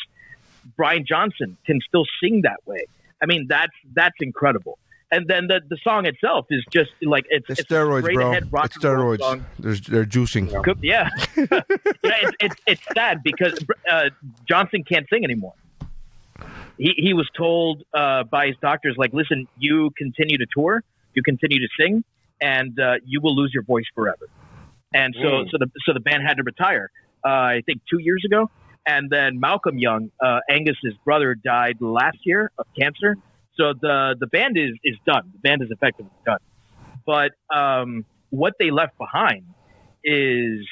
Brian Johnson can still sing that way. I mean, that's incredible. And then the song itself is just like it's steroids, straight bro. ahead rock It's and roll steroids. song. They're juicing. Yeah, it's sad because Johnson can't sing anymore. He was told by his doctors, like, listen, you continue to tour, you continue to sing, and you will lose your voice forever. And so the band had to retire. I think 2 years ago. And then Malcolm Young, Angus's brother, died last year of cancer. So the band is done. The band is effectively done. But what they left behind is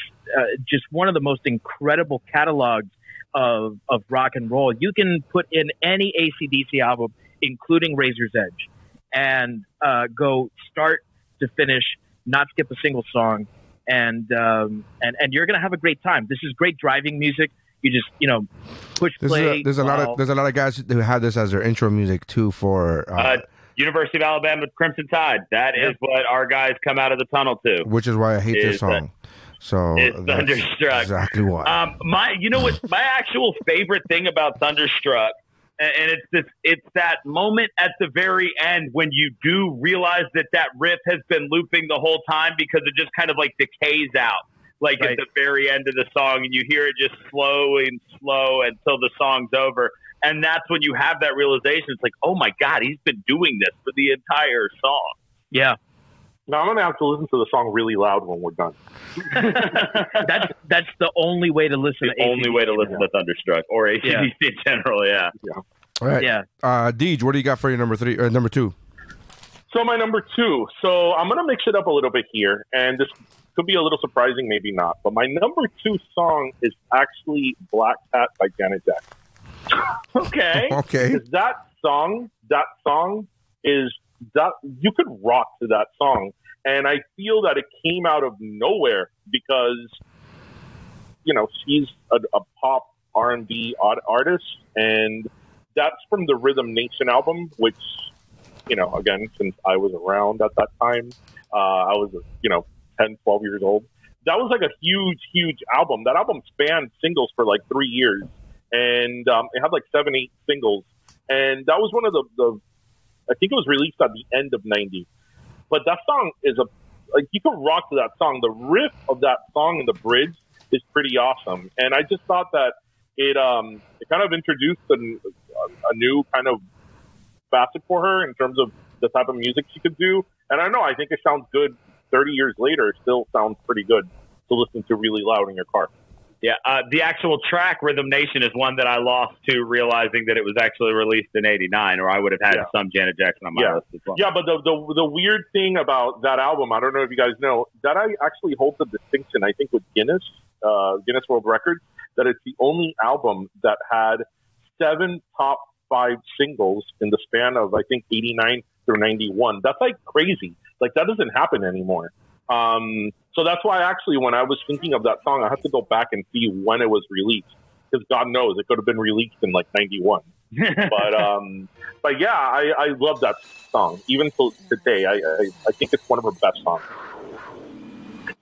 just one of the most incredible catalogs of rock and roll. You can put in any AC/DC album, including Razor's Edge, and go start to finish, not skip a single song, and you're gonna have a great time. This is great driving music. You just push play. There's a lot of guys who have this as their intro music too for University of Alabama Crimson Tide. That is what our guys come out of the tunnel to. Which is why I hate this song. So it's Thunderstruck. Exactly why. My actual favorite thing about Thunderstruck, and it's that moment at the very end when you do realize that riff has been looping the whole time because it just kind of like decays out. Like at the very end of the song, and you hear it just slow until the song's over. And that's when you have that realization. It's like, oh my God, he's been doing this for the entire song. Yeah. Now I'm going to have to listen to the song really loud when we're done. That's the only way to listen to only way to listen to Thunderstruck or AC/DC in general, yeah. All right. Yeah. Deej, what do you got for your number 3 or number 2? So my number 2. So I'm going to mix it up a little bit here, and this could be a little surprising, maybe not. But my number 2 song is actually Black Cat by Janet Jackson. Okay. Okay. That song is that you could rock to that song. And I feel that it came out of nowhere because, she's a pop R&B auartist. And that's from the Rhythm Nation album, which, again, since I was around at that time, I was, 10, 12 years old. That was like a huge, huge album. That album spanned singles for like 3 years. And it had like 7, 8 singles. And that was one of the I think it was released at the end of 90. But that song is you can rock to that song. The riff of that song and the bridge is pretty awesome. And I just thought that it kind of introduced a new kind of facet for her in terms of the type of music she could do. And I don't know, I think it sounds good 30 years later. It still sounds pretty good to listen to really loud in your car. Yeah, the actual track Rhythm Nation is one that I lost to realizing that it was actually released in '89, or I would have had some Janet Jackson on my list as well. Yeah, but the weird thing about that album, I don't know if you guys know, that I actually hold the distinction, I think, with Guinness World Records, that it's the only album that had 7 top 5 singles in the span of, I think, 89 through 91. That's like crazy. Like, that doesn't happen anymore. So that's why actually when I was thinking of that song, I had to go back and see when it was released, because God knows it could have been released in like 91. But yeah, I love that song. Even till today, I think it's one of her best songs.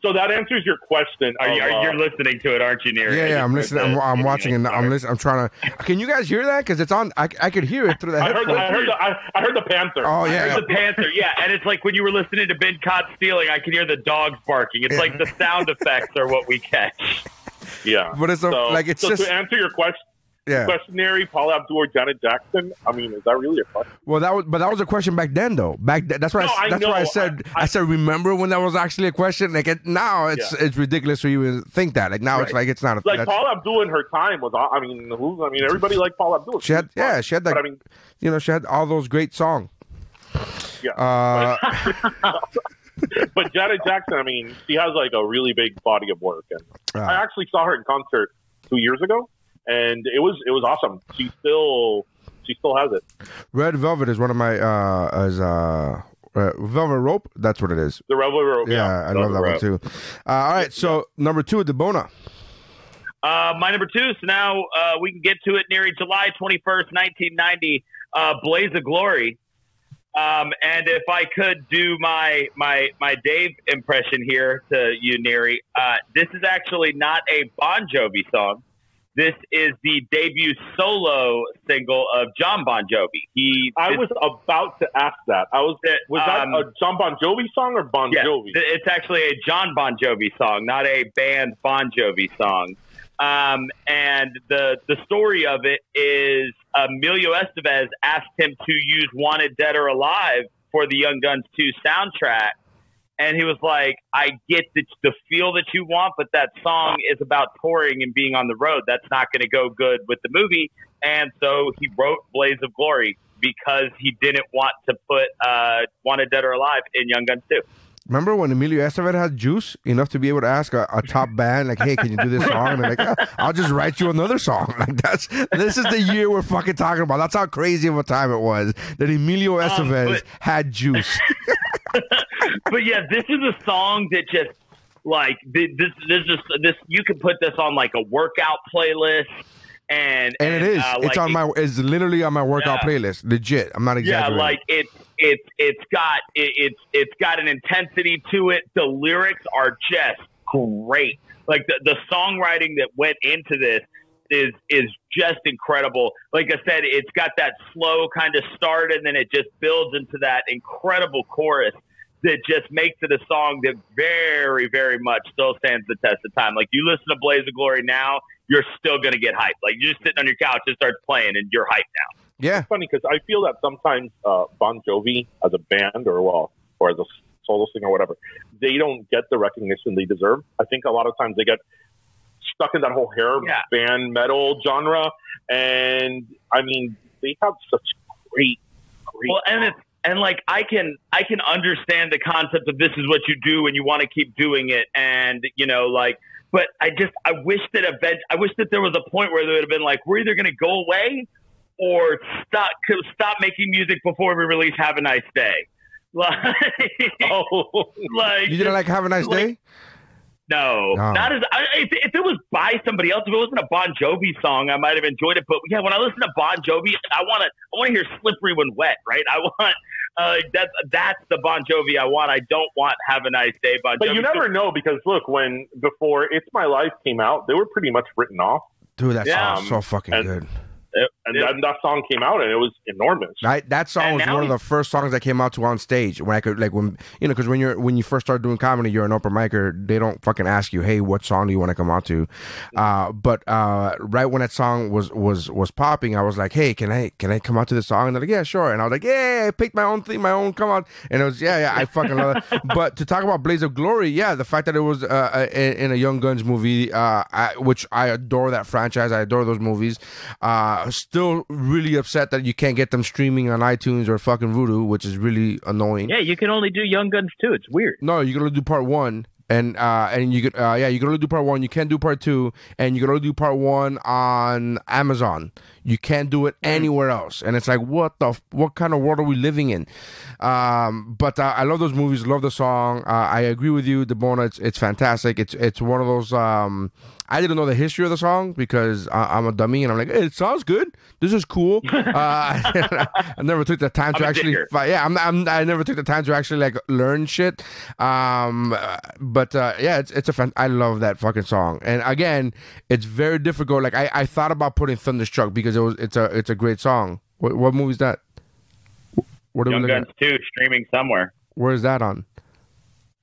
So that answers your question. You're listening to it, aren't you, Neri? Yeah, I'm listening. I'm watching it. I'm listening. I'm trying to. Can you guys hear that? Because it's on. I could hear it through the headphones. I heard the panther. Oh yeah, I heard the panther. Yeah, and it's like when you were listening to Been Caught Stealing, I could hear the dogs barking. It's like the sound effects are what we catch. Yeah, but it's it's just to answer your question. Questionary, Paul Abdul or Janet Jackson. I mean, is that really a question? Well, that was a question back then, though. That's why I said remember when that was actually a question. Like now, it's ridiculous for you to think that. Like now, it's like it's not a, like Paul Abdul in her time was. I mean, everybody liked Paul Abdul. She had that. But, I mean, she had all those great songs. Yeah. But Janet Jackson, I mean, she has like a really big body of work, and I actually saw her in concert 2 years ago. And it was awesome. She still has it. Red Velvet is one of my Velvet Rope. That's what it is. The Velvet Rope. Yeah, I love that one too. All right, so number 2, Debona. My number 2. So now we can get to it. Near July 21st, 1990. Blaze of Glory. And if I could do my Dave impression here to you, Neri, this is actually not a Bon Jovi song. This is the debut solo single of John Bon Jovi. I was about to ask that. Was that a John Bon Jovi song or Bon Jovi? It's actually a John Bon Jovi song, not a band Bon Jovi song. And the story of it is Emilio Estevez asked him to use Wanted Dead or Alive for the Young Guns 2 soundtrack. And he was like, I get the feel that you want, but that song is about touring and being on the road. That's not going to go good with the movie. And so he wrote Blaze of Glory because he didn't want to put Wanted Dead or Alive in Young Guns 2. Remember when Emilio Estevez had juice enough to be able to ask a top band, like, hey, can you do this song? And they're like, I'll just write you another song. Like, this is the year we're fucking talking about. That's how crazy of a time it was that Emilio Estevez had juice. But yeah, this is a song that just like this. You could put this on like a workout playlist, and it is. It's literally on my workout playlist. Legit. I'm not exaggerating. Yeah, like it's got an intensity to it. The lyrics are just great. Like the songwriting that went into this is just incredible. Like I said, it's got that slow kind of start, and then it just builds into that incredible chorus that just makes it a song that very, very much still stands the test of time. Like you listen to Blaze of Glory now, you're still going to get hyped. Like you're just sitting on your couch, it starts playing, and you're hyped now. Yeah. It's funny because I feel that sometimes Bon Jovi as a band or as a solo singer or whatever, they don't get the recognition they deserve. I think a lot of times they get stuck in that whole hair band metal genre. And I mean, they have such great well, and like I can understand the concept of this is what you do and you want to keep doing it, and you know, like, but I wish that there was a point where they would have been like, we're either going to go away or stop making music before we release Have a Nice Day. Like, you didn't like Have a Nice Day? No, not as if it was by somebody else. If it wasn't a Bon Jovi song, I might have enjoyed it. But yeah, when I listen to Bon Jovi, I want to hear "Slippery When Wet." Right? I want that's the Bon Jovi I want. I don't want "Have a Nice Day." Bon Jovi. But you never know because look, before "It's My Life" came out, they were pretty much written off. Dude, that song's so fucking good. And that song came out and it was enormous. That song was one of the first songs that came out to on stage when I could because when you first start doing comedy, you're an open micer. They don't fucking ask you, hey, what song do you want to come out to? But right when that song was popping, I was like, hey, can I come out to this song? And they're like, yeah, sure. And I was like, yeah, I picked my own thing, my own come out. And it was I fucking love it. But to talk about Blaze of Glory, the fact that it was in a Young Guns movie, which I adore that franchise, I adore those movies. Still really upset that you can't get them streaming on iTunes or fucking Vudu, which is really annoying. Yeah, you can only do Young Guns 2. It's weird. No, you can only do part 1. And you could you can only do part 1. You can't do part 2, and you can only do part 1 on Amazon. You can't do it anywhere else. And it's like, what kind of world are we living in? But I love those movies. Love the song. I agree with you, Debona. It's fantastic. It's one of those. I didn't know the history of the song because I'm a dummy, and I'm like, hey, it sounds good. This is cool. I never took the time to actually. I never took the time to actually like learn shit. But it's a fan. I love that fucking song. And again, it's very difficult. Like I thought about putting Thunderstruck because it's a great song. What movie is that? Young Guns 2 streaming somewhere. Where is that on?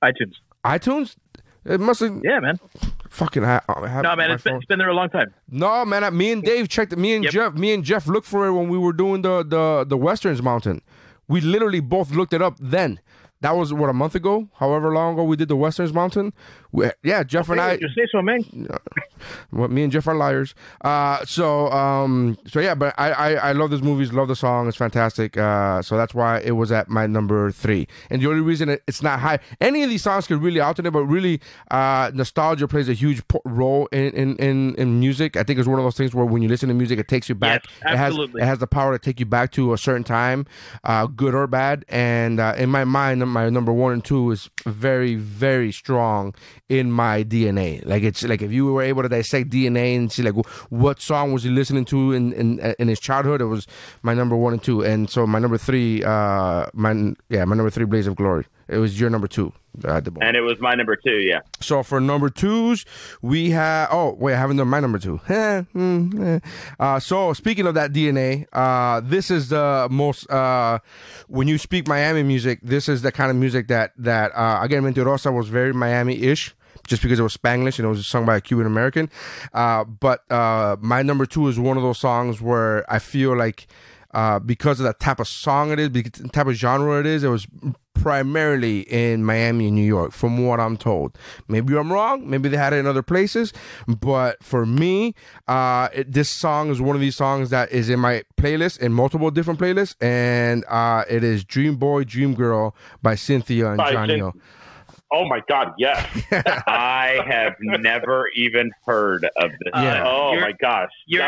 iTunes. iTunes? It must have. Yeah, man. Fucking no, man. It's been there a long time. No, man. Me and Dave checked it. Me and Jeff looked for it when we were doing the Westerns Mountain. We literally both looked it up then. That was, a month ago? However long ago we did the Westerns Mountain? Jeff and I... You say so, man. Well, me and Jeff are liars. But I love these movies, love the song. It's fantastic. So that's why it was at my number 3. And the only reason it's not high... Any of these songs could really alternate, but really nostalgia plays a huge role in music. I think it's one of those things where when you listen to music, it takes you back. Yes, absolutely. It has the power to take you back to a certain time, good or bad. And in my mind, my number 1 and 2 is very, very strong in my DNA. Like it's like if you were able to dissect DNA and see like what song was he listening to in his childhood, it was my number 1 and 2. And so my number 3, my number 3, Blaze of Glory. It was your number 2. And it was my number 2, yeah. So for number 2s, we have... Oh, wait, I haven't done my number 2. So speaking of that DNA, this is the most... when you speak Miami music, this is the kind of music that again, Mentirosa was very Miami-ish, just because it was Spanglish and it was sung by a Cuban American. But my number 2 is one of those songs where I feel like because of the type of song it is, because the type of genre it was primarily in Miami and New York, from what I'm told. Maybe I'm wrong. Maybe they had it in other places. But for me, this song is one of these songs that is in my playlist, in multiple different playlists. And it is Dream Boy, Dream Girl by Cynthia and Johnny O. Oh my God, yes. I have never even heard of this. Oh my gosh. You're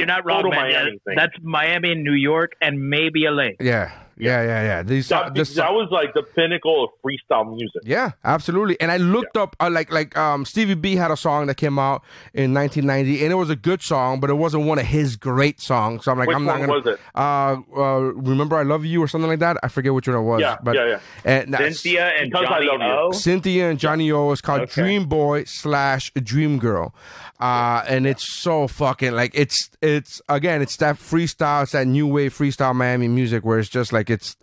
not wrong, man. That's Miami and New York and maybe LA. Yeah. That was like the pinnacle of freestyle music. Yeah, absolutely. And I looked up like Stevie B had a song that came out in 1990, and it was a good song, but it wasn't one of his great songs. So I'm like, which I'm not one gonna. Was it? Remember I Love You or something like that. I forget which one it was. Yeah. And Cynthia and Johnny O. Cynthia and Johnny O is called Dream Boy / Dream Girl. And it's so fucking like it's again, it's that freestyle, it's that new wave freestyle Miami music where it's just like it's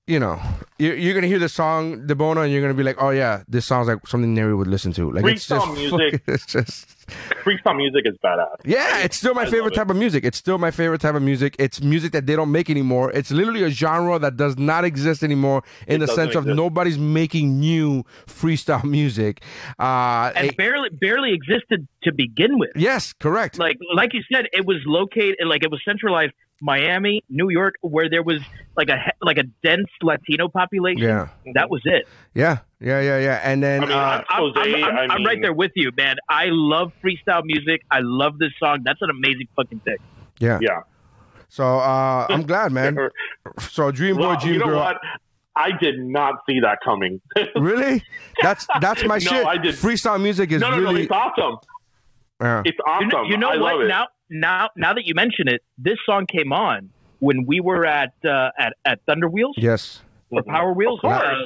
you know, you're gonna hear the song DeBona and you're gonna be like, oh yeah, this sounds like something Neri would listen to. Like freestyle music. It's just freestyle music is badass. Yeah, it's still my favorite type of music. It's still my favorite type of music. It's music that they don't make anymore. It's literally a genre that does not exist anymore in the sense of nobody's making new freestyle music. And barely existed to begin with. Yes, correct. Like you said, it was located, like it was centralized Miami, New York, where there was like a dense Latino population. Yeah, that was it. Yeah. And then I'm right there with you, man. I love freestyle music. I love this song. That's an amazing fucking thing. Yeah. So I'm glad, man. So Dream Boy, Dream Girl. What? I did not see that coming. Really? That's my shit. I did. Freestyle music is really. It's awesome. Yeah. It's awesome. You know what? Now that you mention it, this song came on when we were at Thunder Wheels. Yes. Or Power Wheels.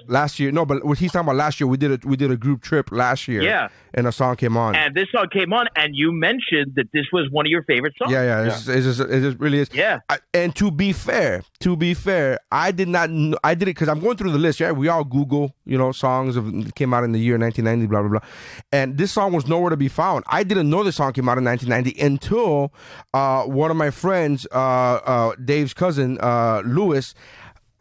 Last year, no, but what he's talking about last year, we did a group trip last year. Yeah. And a song came on. And this song came on, and you mentioned that this was one of your favorite songs. Yeah. It just really is. Yeah. And to be fair, I did it because I'm going through the list. Yeah, we all Google, songs came out in the year 1990, blah blah blah, and this song was nowhere to be found. I didn't know this song came out in 1990 until one of my friends, Dave's cousin, Lewis,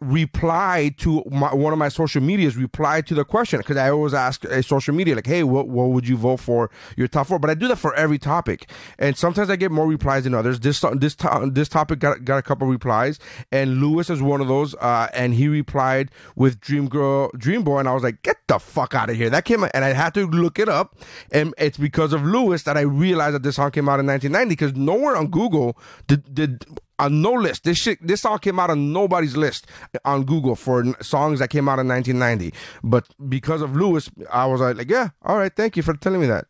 replied to one of my social medias, replied to the question, because I always ask a social media like, hey, what would you vote for your top 4? But I do that for every topic, and sometimes I get more replies than others. This topic got a couple replies, and Lewis is one of those, and he replied with Dream Girl, Dream Boy, and I was like, get the fuck out of here. That came out, and I had to look it up, and it's because of Lewis that I realized that this song came out in 1990, because nowhere on Google did on no list. This song came out on nobody's list on Google for songs that came out in 1990. But because of Lewis, I was like, yeah, all right, thank you for telling me that.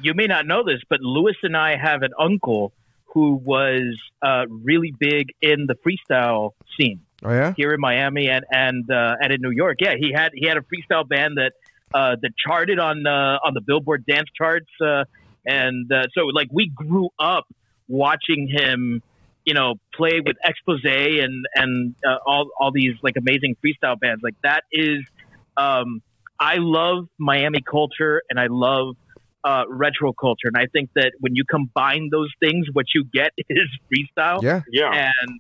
You may not know this, but Lewis and I have an uncle who was really big in the freestyle scene. Oh yeah, here in Miami and in New York. Yeah, he had a freestyle band that charted on the Billboard dance charts, and so like we grew up watching him, play with Expose and all these like amazing freestyle bands. Like that is, I love Miami culture and I love retro culture, and I think that when you combine those things, what you get is freestyle. Yeah. And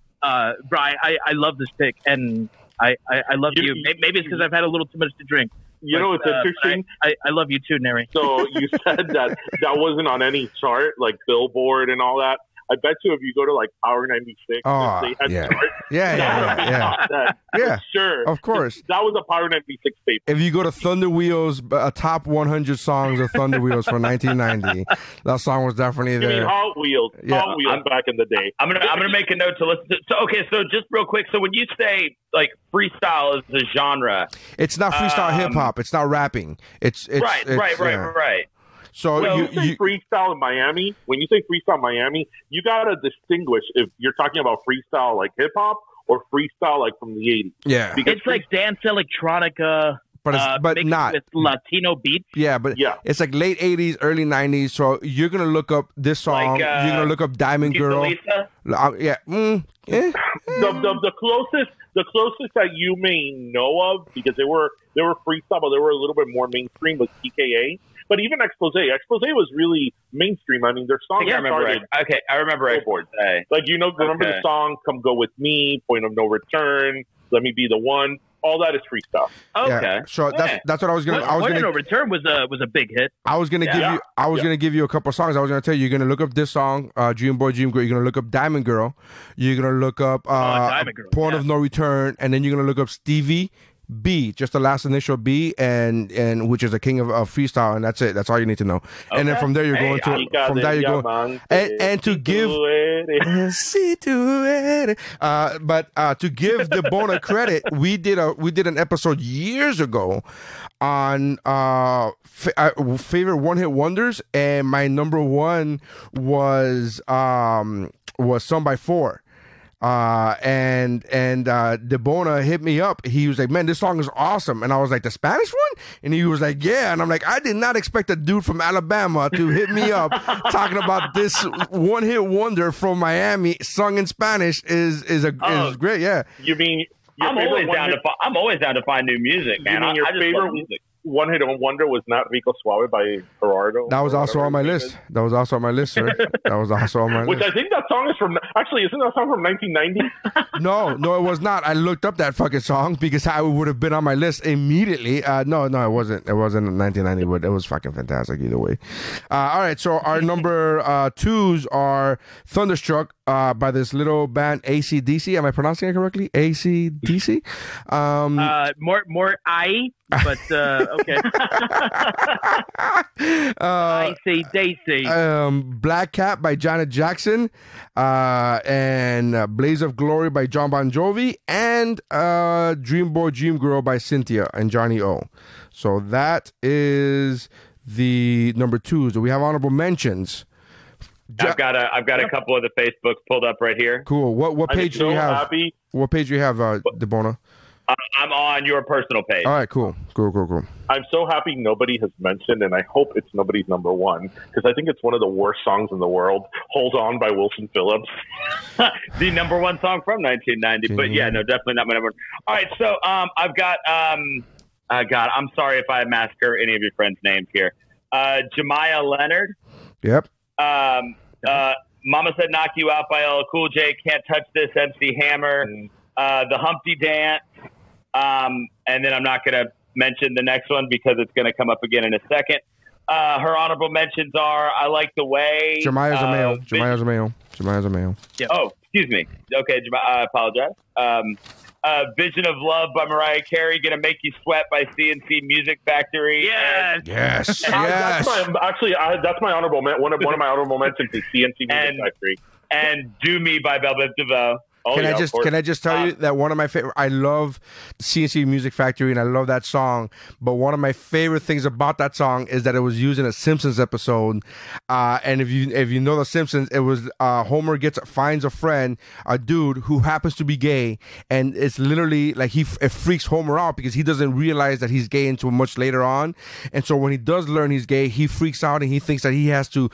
Brian, I love this pick, and I love you. Maybe it's because I've had a little too much to drink. It's interesting. I love you too, Neri. So you said that wasn't on any chart, like Billboard and all that. I bet you if you go to like Power 96, they had charts. Yeah. Sure. Of course. That was a Power 96 paper. If you go to Thunder Wheels, top 100 songs of Thunder Wheels for 1990, that song was definitely there. You mean Hot Wheels? Yeah. Hot Wheels back in the day. I'm gonna make a note to listen to. So just real quick. So when you say like freestyle is a genre, it's not freestyle hip hop. It's not rapping. It's right. So when you say freestyle in Miami, you gotta distinguish if you're talking about freestyle like hip hop or freestyle like from the 80s. Yeah. Because It's like dance electronica, but mixed not with Latino beats. Yeah, but it's like late 80s, early 90s. So you're going to look up this song. Like, you're going to look up Diamond Girl. Lisa? Yeah. The closest that you may know of, because they were freestyle, but they were a little bit more mainstream, was TKA. But even Expose was really mainstream. I mean, their songs started. Okay, I remember Expose. Like, remember the song "Come Go With Me," "Point of No Return," "Let Me Be the One." All that is free stuff. Okay, yeah. So that's what I was gonna. Point of No Return was a big hit. I was gonna gonna give you a couple of songs. I was gonna tell you, you're gonna look up this song, Dream Boy, Dream Girl. You're gonna look up Diamond Girl. You're gonna look up Diamond Girl, Point of No Return, and then you're gonna look up Stevie B, just the last initial B, and which is a king of freestyle, and that's it. That's all you need to know. Okay. And then from there you're going to and to give but to give the Bona credit, we did an episode years ago on favorite one-hit wonders, and my number one was Sung by Four. And DeBona hit me up. He was like, man, this song is awesome. And I was like, the Spanish one? And he was like, yeah. And I'm like, I did not expect a dude from Alabama to hit me up talking about this one-hit wonder from Miami sung in Spanish is great. Yeah. You mean I'm always down to find new music, man. You mean your favorite music? One-hit wonder was not Rico Suave by Gerardo. That was also on my list. That was also on my list, sir. That was also on my list. Which I think that song is from. Actually, isn't that song from 1990? No, it was not. I looked up that fucking song because I would have been on my list immediately. No, it wasn't. It wasn't in 1990, but it was fucking fantastic either way. All right, so our number twos are Thunderstruck by this little band AC/DC. Am I pronouncing it correctly? AC/DC. More I. But okay. AC/DC. Black Cat by Janet Jackson, and Blaze of Glory by John Bon Jovi, and Dream Boy, Dream Girl by Cynthia and Johnny O. So that is the number twos. Do we have honorable mentions? I've got a couple of the Facebooks pulled up right here. Cool. What page do you have? Happy. What page do you have, DeBona? I'm on your personal page. All right, cool. I'm so happy nobody has mentioned, and I hope it's nobody's number one, because I think it's one of the worst songs in the world. Hold On by Wilson Phillips. The number one song from 1990. But yeah, no, definitely not my number one. All right, so I've got, God, I'm sorry if I massacre any of your friends' names here. Jemiah Leonard. Yep. Mama Said Knock You Out by LL Cool J. Can't Touch This, MC Hammer. The Humpty Dance. And then I'm not going to mention the next one because it's going to come up again in a second. Her honorable mentions are I Like the Way. Jemiah's a male. Yeah. Oh, excuse me. Okay, I apologize. Vision of Love by Mariah Carey. Gonna Make You Sweat by CNC Music Factory. Yes. That's my honorable one of my honorable mentions is CNC Music Factory. And Do Me by Belle Biv DeVoe. Can I just tell you that one of my favorite? I love CNC Music Factory and I love that song. But one of my favorite things about that song is that it was used in a Simpsons episode. And if you know the Simpsons, it was Homer finds a friend, a dude who happens to be gay, and it's literally like it freaks Homer out because he doesn't realize that he's gay until much later on. And so when he does learn he's gay, he freaks out and he thinks that he has to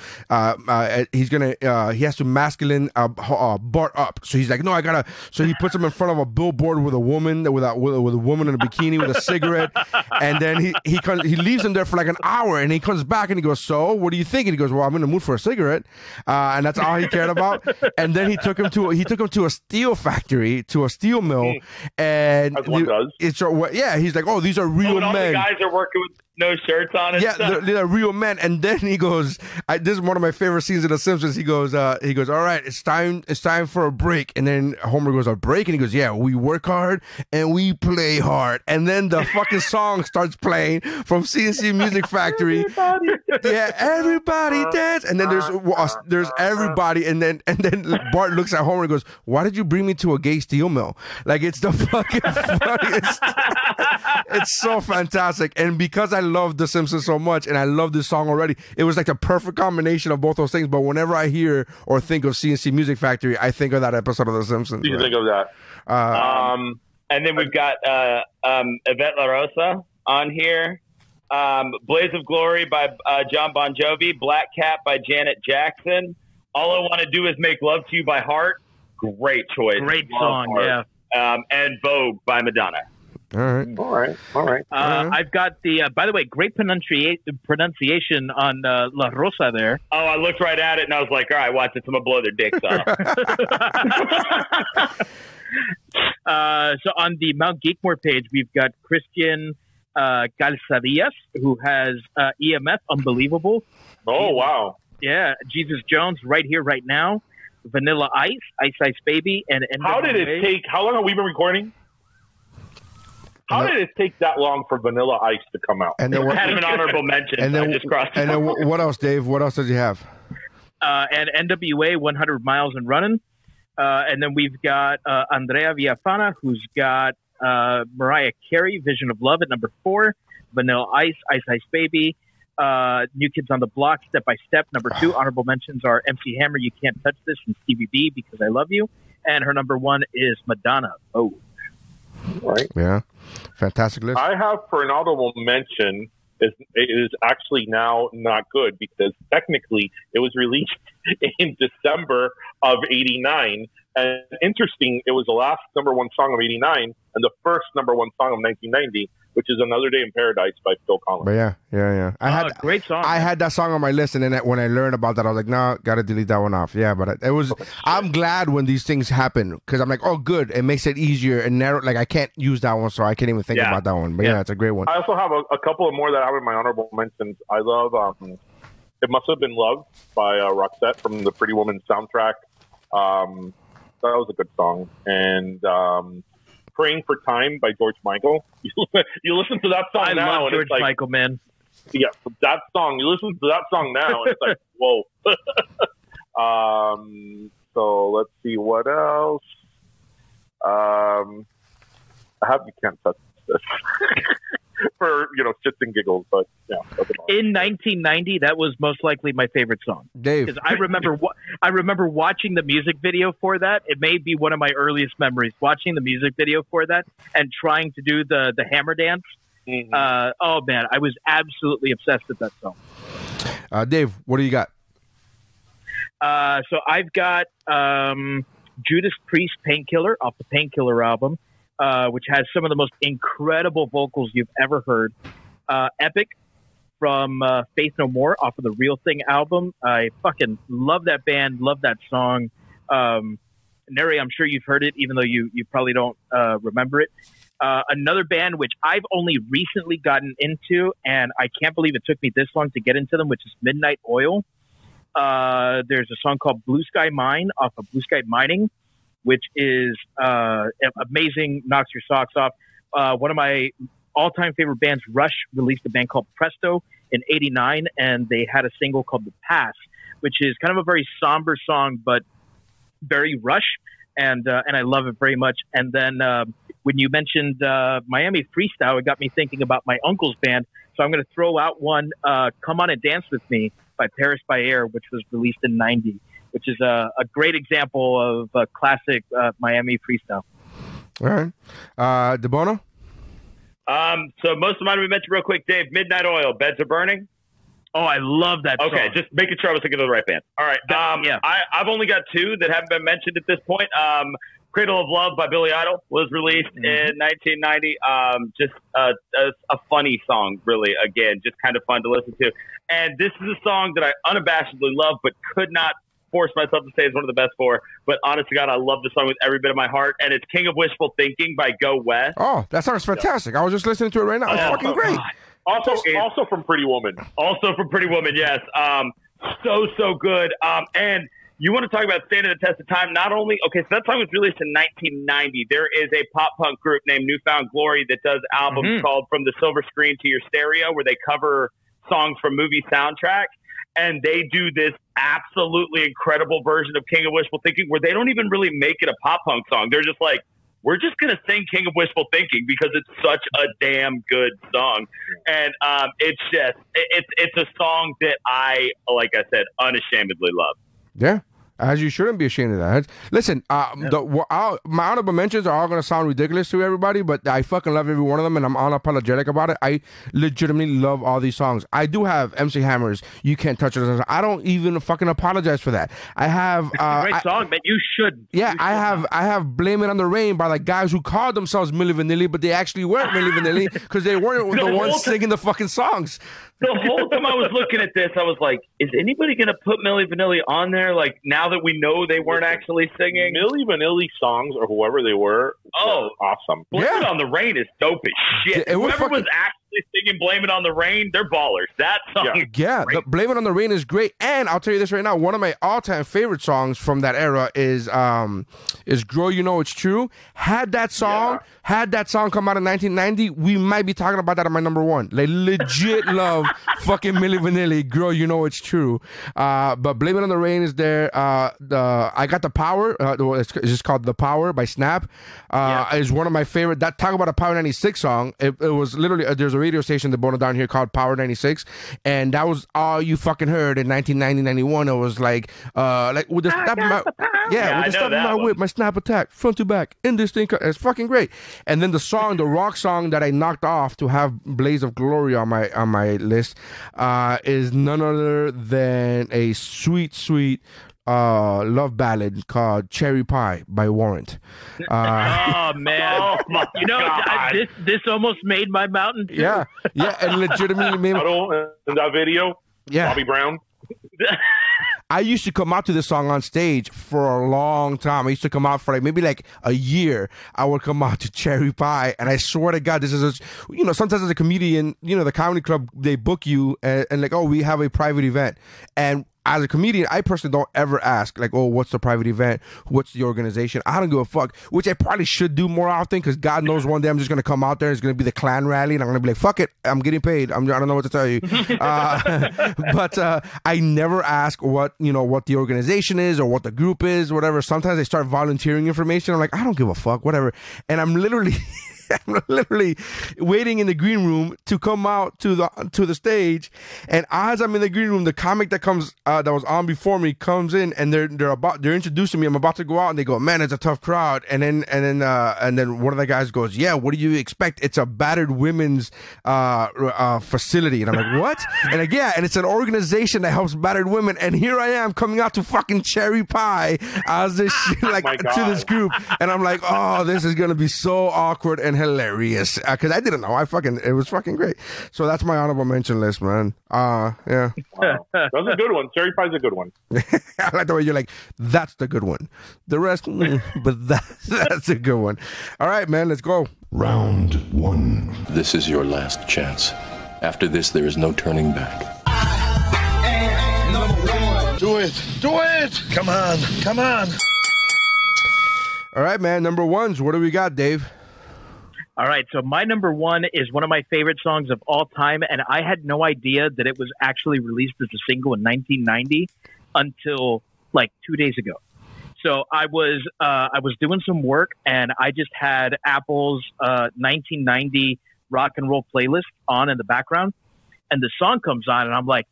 masculine Bart up. So he's like, no. So he puts him in front of a billboard with a woman with a woman in a bikini with a cigarette, and then he leaves him there for like an hour, and he comes back and he goes, so what do you think? And he goes, well, I'm in the mood for a cigarette, and that's all he cared about. And then he took him to a steel factory, to a steel mill, and as one does. He's like, oh, these are real men. All the guys are working with no shirts on and stuff. They're real men. And then he goes, this is one of my favorite scenes in The Simpsons. He goes, all right, it's time for a break. And then Homer goes, a break? And he goes, yeah, we work hard and we play hard. And then the fucking song starts playing from CNC Music Factory. Yeah, everybody dance, and then there's everybody, and then Bart looks at Homer and goes, "Why did you bring me to a gay steel mill?" Like it's the fucking funniest. It's so fantastic, and because I love The Simpsons so much, and I love this song already, it was like the perfect combination of both those things. But whenever I hear or think of CNC Music Factory, I think of that episode of The Simpsons. You think of that. And then we've got Yvette La Rosa on here. Blaze of Glory by John Bon Jovi. Black Cat by Janet Jackson. All I Want to Do Is Make Love to You by Heart. Great choice. Great song, yeah. And Vogue by Madonna. All right. I've got the, by the way, great pronunciation on La Rosa there. Oh, I looked right at it and I was like, all right, watch this. I'm going to blow their dicks off. So on the Mt.Geekmore page, we've got Christian Calzadillas, who has EMF, Unbelievable. Oh, wow. Yeah, Jesus Jones, Right Here, Right Now. Vanilla Ice, Ice Ice Baby, and how did it take? How long have we been recording? How did it take that long for Vanilla Ice to come out? And then had an honorable mention. And then, I just crossed. And then what else, Dave? What else did you have? And NWA, 100 Miles and Running. And then we've got Andrea Villafana, who's got Mariah Carey, Vision of Love at number 4. Vanilla Ice, Ice Ice Baby. New Kids on the Block, Step by Step, number 2. Honorable mentions are MC Hammer, You Can't Touch This, and Stevie B, Because I Love You. And her number 1 is Madonna. Oh. Right. Yeah. Fantastic list. I have for an honorable mention is actually now not good because technically it was released in December of '89. And interesting, it was the last number 1 song of '89 and the first number 1 song of 1990, which is Another Day in Paradise by Phil Collins. But yeah. I had great song. I had that song on my list, and then when I learned about that, I was like, no, gotta delete that one off. Yeah, but it was. I'm glad when these things happen because I'm like, oh, good. It makes it easier and narrow. Like I can't use that one, so I can't even think about that one. But yeah, it's a great one. I also have a couple of more that I have in my honorable mentions. I love It Must Have Been Love by Roxette from the Pretty Woman soundtrack. That was a good song. And Praying for Time by George Michael. You listen to that song I now. love and George it's like, Michael, man. Yeah, that song. You listen to that song now, and it's like, whoa. So let's see what else. I have You Can't Touch This. For shits and giggles, but yeah. In 1990, that was most likely my favorite song. Dave, because I remember watching the music video for that. It may be one of my earliest memories, watching the music video for that and trying to do the hammer dance. Mm-hmm. Oh man, I was absolutely obsessed with that song. Dave, what do you got? So I've got Judas Priest, Painkiller off the Painkiller album. Which has some of the most incredible vocals you've ever heard. Epic from Faith No More off of the Real Thing album. I fucking love that band, love that song. Neri, I'm sure you've heard it, even though you probably don't remember it. Another band which I've only recently gotten into, and I can't believe it took me this long to get into them, which is Midnight Oil. There's a song called Blue Sky Mine off of Blue Sky Mining, which is amazing, knocks your socks off. One of my all-time favorite bands, Rush, released a band called Presto in '89, and they had a single called The Pass, which is kind of a very somber song, but very Rush, and I love it very much. And then when you mentioned Miami Freestyle, it got me thinking about my uncle's band, so I'm going to throw out one, Come On and Dance With Me by Paris by Air, which was released in '90. Which is a great example of classic Miami freestyle. All right. DeBono? So most of mine we mentioned real quick, Dave. Midnight Oil, Beds Are Burning. Oh, I love that song. Okay, just making sure I was thinking of the right band. All right. I've only got 2 that haven't been mentioned at this point. Cradle of Love by Billy Idol was released in 1990. Just a funny song, really. Again, just kind of fun to listen to. And this is a song that I unabashedly love, but could not force myself to say is one of the best for, but honest to God, I love the song with every bit of my heart, and it's King of Wishful Thinking by Go West. Oh, that sounds fantastic. I was just listening to it right now. It's fucking great. Also from Pretty Woman. Also from Pretty Woman, yes. So good. And you want to talk about standing the test of time, not only, so that song was released in 1990. There is a pop-punk group named Newfound Glory that does albums called From the Silver Screen to Your Stereo, where they cover songs from movie soundtracks, and they do this absolutely incredible version of King of Wishful Thinking where they don't even really make it a pop punk song. They're just like, we're just going to sing King of Wishful Thinking because it's such a damn good song. And it's just, it's a song that I, like I said, unashamedly love. Yeah. As you shouldn't be ashamed of that. Listen, my honorable mentions are all going to sound ridiculous to everybody, but I fucking love every one of them, and I'm unapologetic about it. I legitimately love all these songs. I do have MC Hammer's You Can't Touch It. I don't even fucking apologize for that. I have... great song, man. You should. Yeah, I have Blame It on the Rain by like guys who called themselves Milli Vanilli, but they actually weren't Milli Vanilli because they weren't the ones singing the fucking songs. The whole time I was looking at this, I was like, is anybody going to put Milli Vanilli on there? Like, now that we know they weren't actually singing? Milli Vanilli songs, or whoever they were awesome. Blame It on the Rain is dope as shit. Whoever was actually singing Blame It on the Rain, they're ballers. That song the Blame It on the Rain is great. And I'll tell you this right now, one of my all-time favorite songs from that era is Girl, You Know It's True. Had that song come out in 1990, we might be talking about that on my number one. Like, legit love fucking Milli Vanilli, Girl, You Know It's True. But Blame It on the Rain is there. I Got the Power. It's just called The Power by Snap. Is one of my favorite. That talk about a Power 96 song. It was literally there's a radio station that brought it down here called Power 96, and that was all you fucking heard in 1990-91. It was like with the snap of my with the snap of my whip, my snap attack, front to back, in this thing. It's fucking great. And then the rock song that I knocked off to have Blaze of Glory on my list is none other than a sweet love ballad called Cherry Pie by Warrant. Oh man, you know, this almost made my Mountain Dew. Yeah, and legitimately made in that video. Bobby Brown. I used to come out to this song on stage for a long time. I used to come out for maybe a year. I would come out to Cherry Pie, and I swear to God, this is sometimes as a comedian, the comedy club, they book you and like, oh, we have a private event, and as a comedian, I personally don't ever ask, like, oh, what's the private event? What's the organization? I don't give a fuck, which I probably should do more often because God knows one day I'm just going to come out there and it's going to be the Klan rally and I'm going to be like, fuck it, I'm getting paid. I don't know what to tell you. But I never ask what the organization is or what the group is, whatever. Sometimes I start volunteering information. I'm like, I don't give a fuck, whatever. And I'm literally waiting in the green room to come out to the stage, and as I'm in the green room, the comic that was on before me comes in, and they're introducing me. I'm about to go out, and they go, "Man, it's a tough crowd." And then one of the guys goes, "Yeah, what do you expect? It's a battered women's facility." And I'm like, "What?" And again, and it's an organization that helps battered women. And here I am coming out to fucking Cherry Pie as this to this group, and I'm like, "Oh, this is gonna be so awkward and hilarious," because I didn't know. It was fucking great. So that's my honorable mention list, man. Yeah. Wow. That's a good one. Cherry Pie's a good one. I like the way you're like, that's the good one. The rest, but that's a good one. All right, man, let's go. Round 1. This is your last chance. After this, there is no turning back. Do it. Do it. Come on. All right, man. Number ones. What do we got, Dave? All right, so my number one is one of my favorite songs of all time, and I had no idea that it was actually released as a single in 1990 until like 2 days ago. So I was doing some work, and I just had Apple's 1990 rock and roll playlist on in the background, and the song comes on, and I'm like,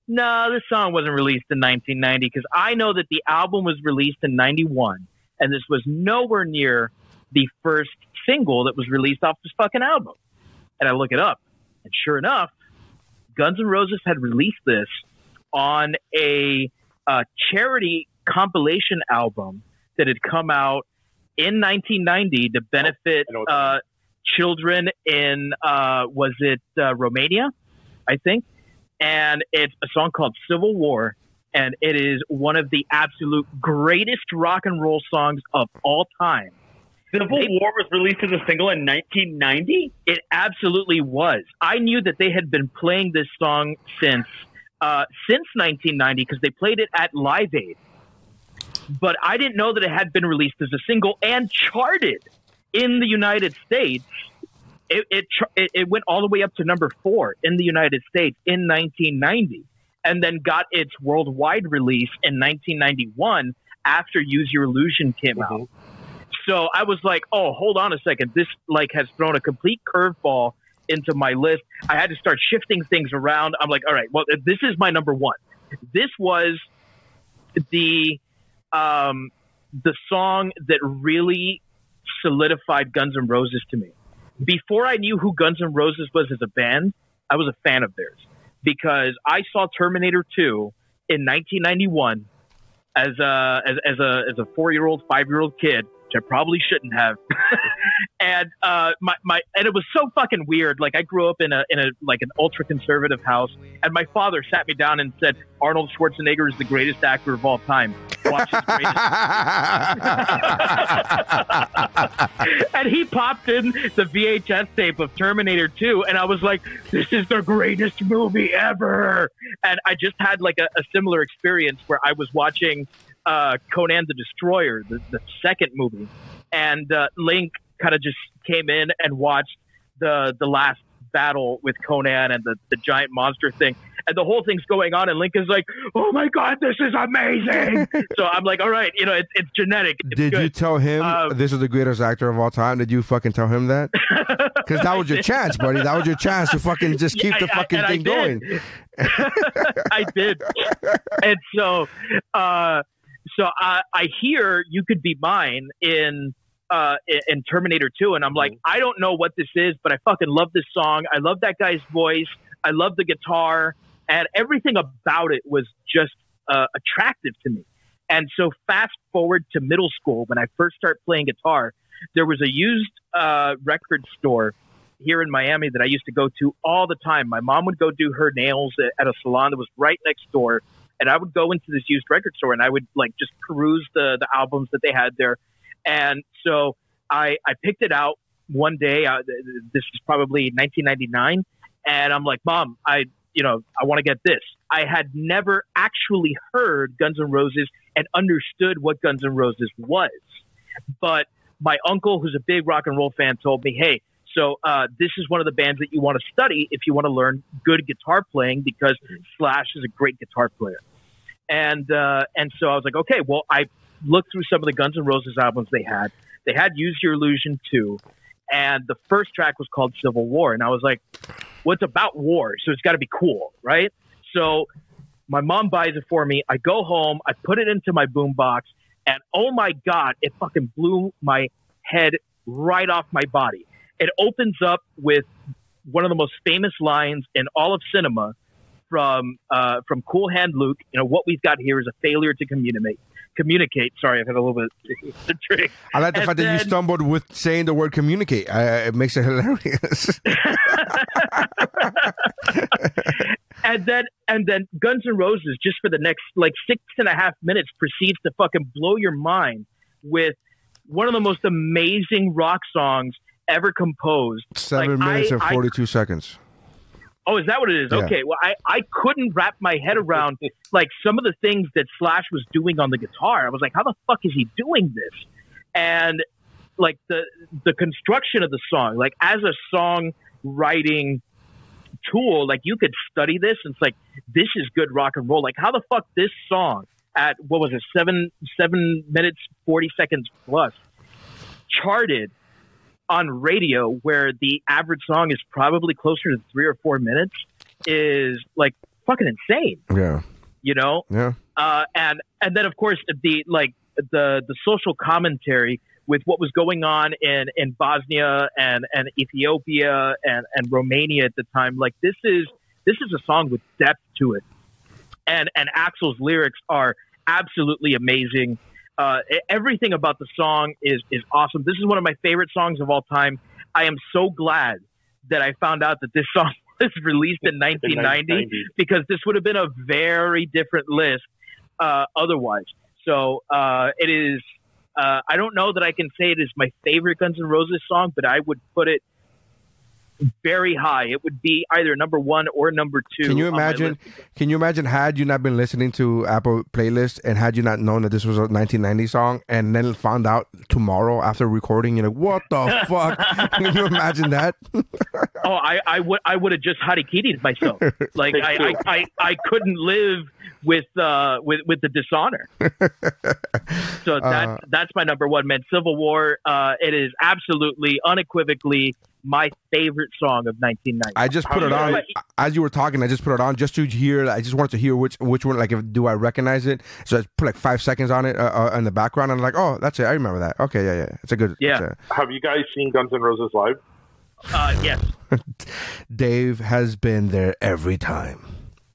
no, this song wasn't released in 1990 because I know that the album was released in 91, and this was nowhere near the first single that was released off this fucking album. And I look it up, and sure enough, Guns N' Roses had released this on a charity compilation album that had come out in 1990 to benefit children in Romania, I think. And it's a song called Civil War, and it is one of the absolute greatest rock and roll songs of all time. Civil War was released as a single in 1990? It absolutely was. I knew that they had been playing this song since 1990 because they played it at Live Aid. But I didn't know that it had been released as a single and charted in the United States it went all the way up to number 4 in the United States in 1990, and then got its worldwide release in 1991 after Use Your Illusion came out. So I was like, oh, hold on a second. This like has thrown a complete curveball into my list. I had to start shifting things around. I'm like, all right, well, this is my number 1. This was the song that really solidified Guns N' Roses to me. Before I knew who Guns N' Roses was as a band, I was a fan of theirs because I saw Terminator 2 in 1991 as a 4-year-old, 5-year-old kid, which I probably shouldn't have. And and it was so fucking weird. Like I grew up in a like an ultra conservative house, and my father sat me down and said, "Arnold Schwarzenegger is the greatest actor of all time. Watch his greatest." And he popped in the VHS tape of Terminator 2, and I was like, "This is the greatest movie ever." And I just had like a similar experience where I was watching Conan the Destroyer, the second movie, and Link kind of just came in and watched the last battle with Conan and the giant monster thing, and the whole thing's going on, and Link is like, "Oh my god, this is amazing!" So I'm like, "All right, it's genetic." Did you tell him this is the greatest actor of all time? Did you fucking tell him that? Because that was your chance, buddy. That was your chance to fucking just keep the fucking thing going. I did, and so I hear You Could Be Mine in Terminator 2, and I'm like, I don't know what this is, but I fucking love this song. I love that guy's voice. I love the guitar, and everything about it was just attractive to me. And so fast forward to middle school, when I first started playing guitar, there was a used record store here in Miami that I used to go to all the time. My mom would go do her nails at a salon that was right next door, and I would go into this used record store, and I would like just peruse the albums that they had there. And so I picked it out one day. This was probably 1999, and I'm like, "Mom, I want to get this." I had never actually heard Guns N' Roses and understood what Guns N' Roses was, but my uncle, who's a big rock and roll fan, told me, "Hey, so this is one of the bands that you want to study if you want to learn good guitar playing, because Slash is a great guitar player." And so I was like, okay, well, I looked through some of the Guns N' Roses albums they had. They had Use Your Illusion 2, and the first track was called Civil War. And I was like, well, it's about war, so it's got to be cool, right? So my mom buys it for me. I go home, I put it into my boombox, and oh my God, it fucking blew my head right off my body. It opens up with one of the most famous lines in all of cinema from Cool Hand Luke. What we've got here is a failure to communicate. Sorry, I've had a little bit of trick. I like the fact that you stumbled with saying the word communicate. It makes it hilarious. And then Guns N' Roses, just for the next like 6.5 minutes, proceeds to fucking blow your mind with one of the most amazing rock songs ever composed. 7 minutes and 42 seconds. Oh, is that what it is? Yeah. Okay. Well, I couldn't wrap my head around like some of the things that Slash was doing on the guitar. I was like, how the fuck is he doing this? And like the construction of the song, like as a songwriting tool, like you could study this and it's like, this is good rock and roll. Like how the fuck this song at, what was it, 7 minutes, 40 seconds plus charted on radio, where the average song is probably closer to 3 or 4 minutes, is like fucking insane. Yeah. Yeah. And then of course the social commentary with what was going on in Bosnia and Ethiopia and Romania at the time. Like this is a song with depth to it. And Axl's lyrics are absolutely amazing. Everything about the song is awesome. This is one of my favorite songs of all time. I am so glad that I found out that this song was released in 1990, because this would have been a very different list otherwise. So it is. I don't know that I can say it is my favorite Guns N' Roses song, but I would put it very high. It would be either number 1 or number 2. Can you imagine? Can you imagine had you not been listening to Apple Playlist and had you not known that this was a 1990 song, and then found out tomorrow after recording, you're like, what the fuck? Can you imagine that? I would have just harikiri'd myself. Like I couldn't live with the dishonor. So that's my number 1, man. Civil War. It is absolutely, unequivocally my favorite song of 1990. I just put it on as you were talking. I just put it on just to hear. I just wanted to hear which one. Like, do I recognize it? So I put like 5 seconds on it in the background. And I'm like, oh, that's it. I remember that. Okay, yeah. It's a good. Yeah. Have you guys seen Guns N' Roses live? Yes. Dave has been there every time.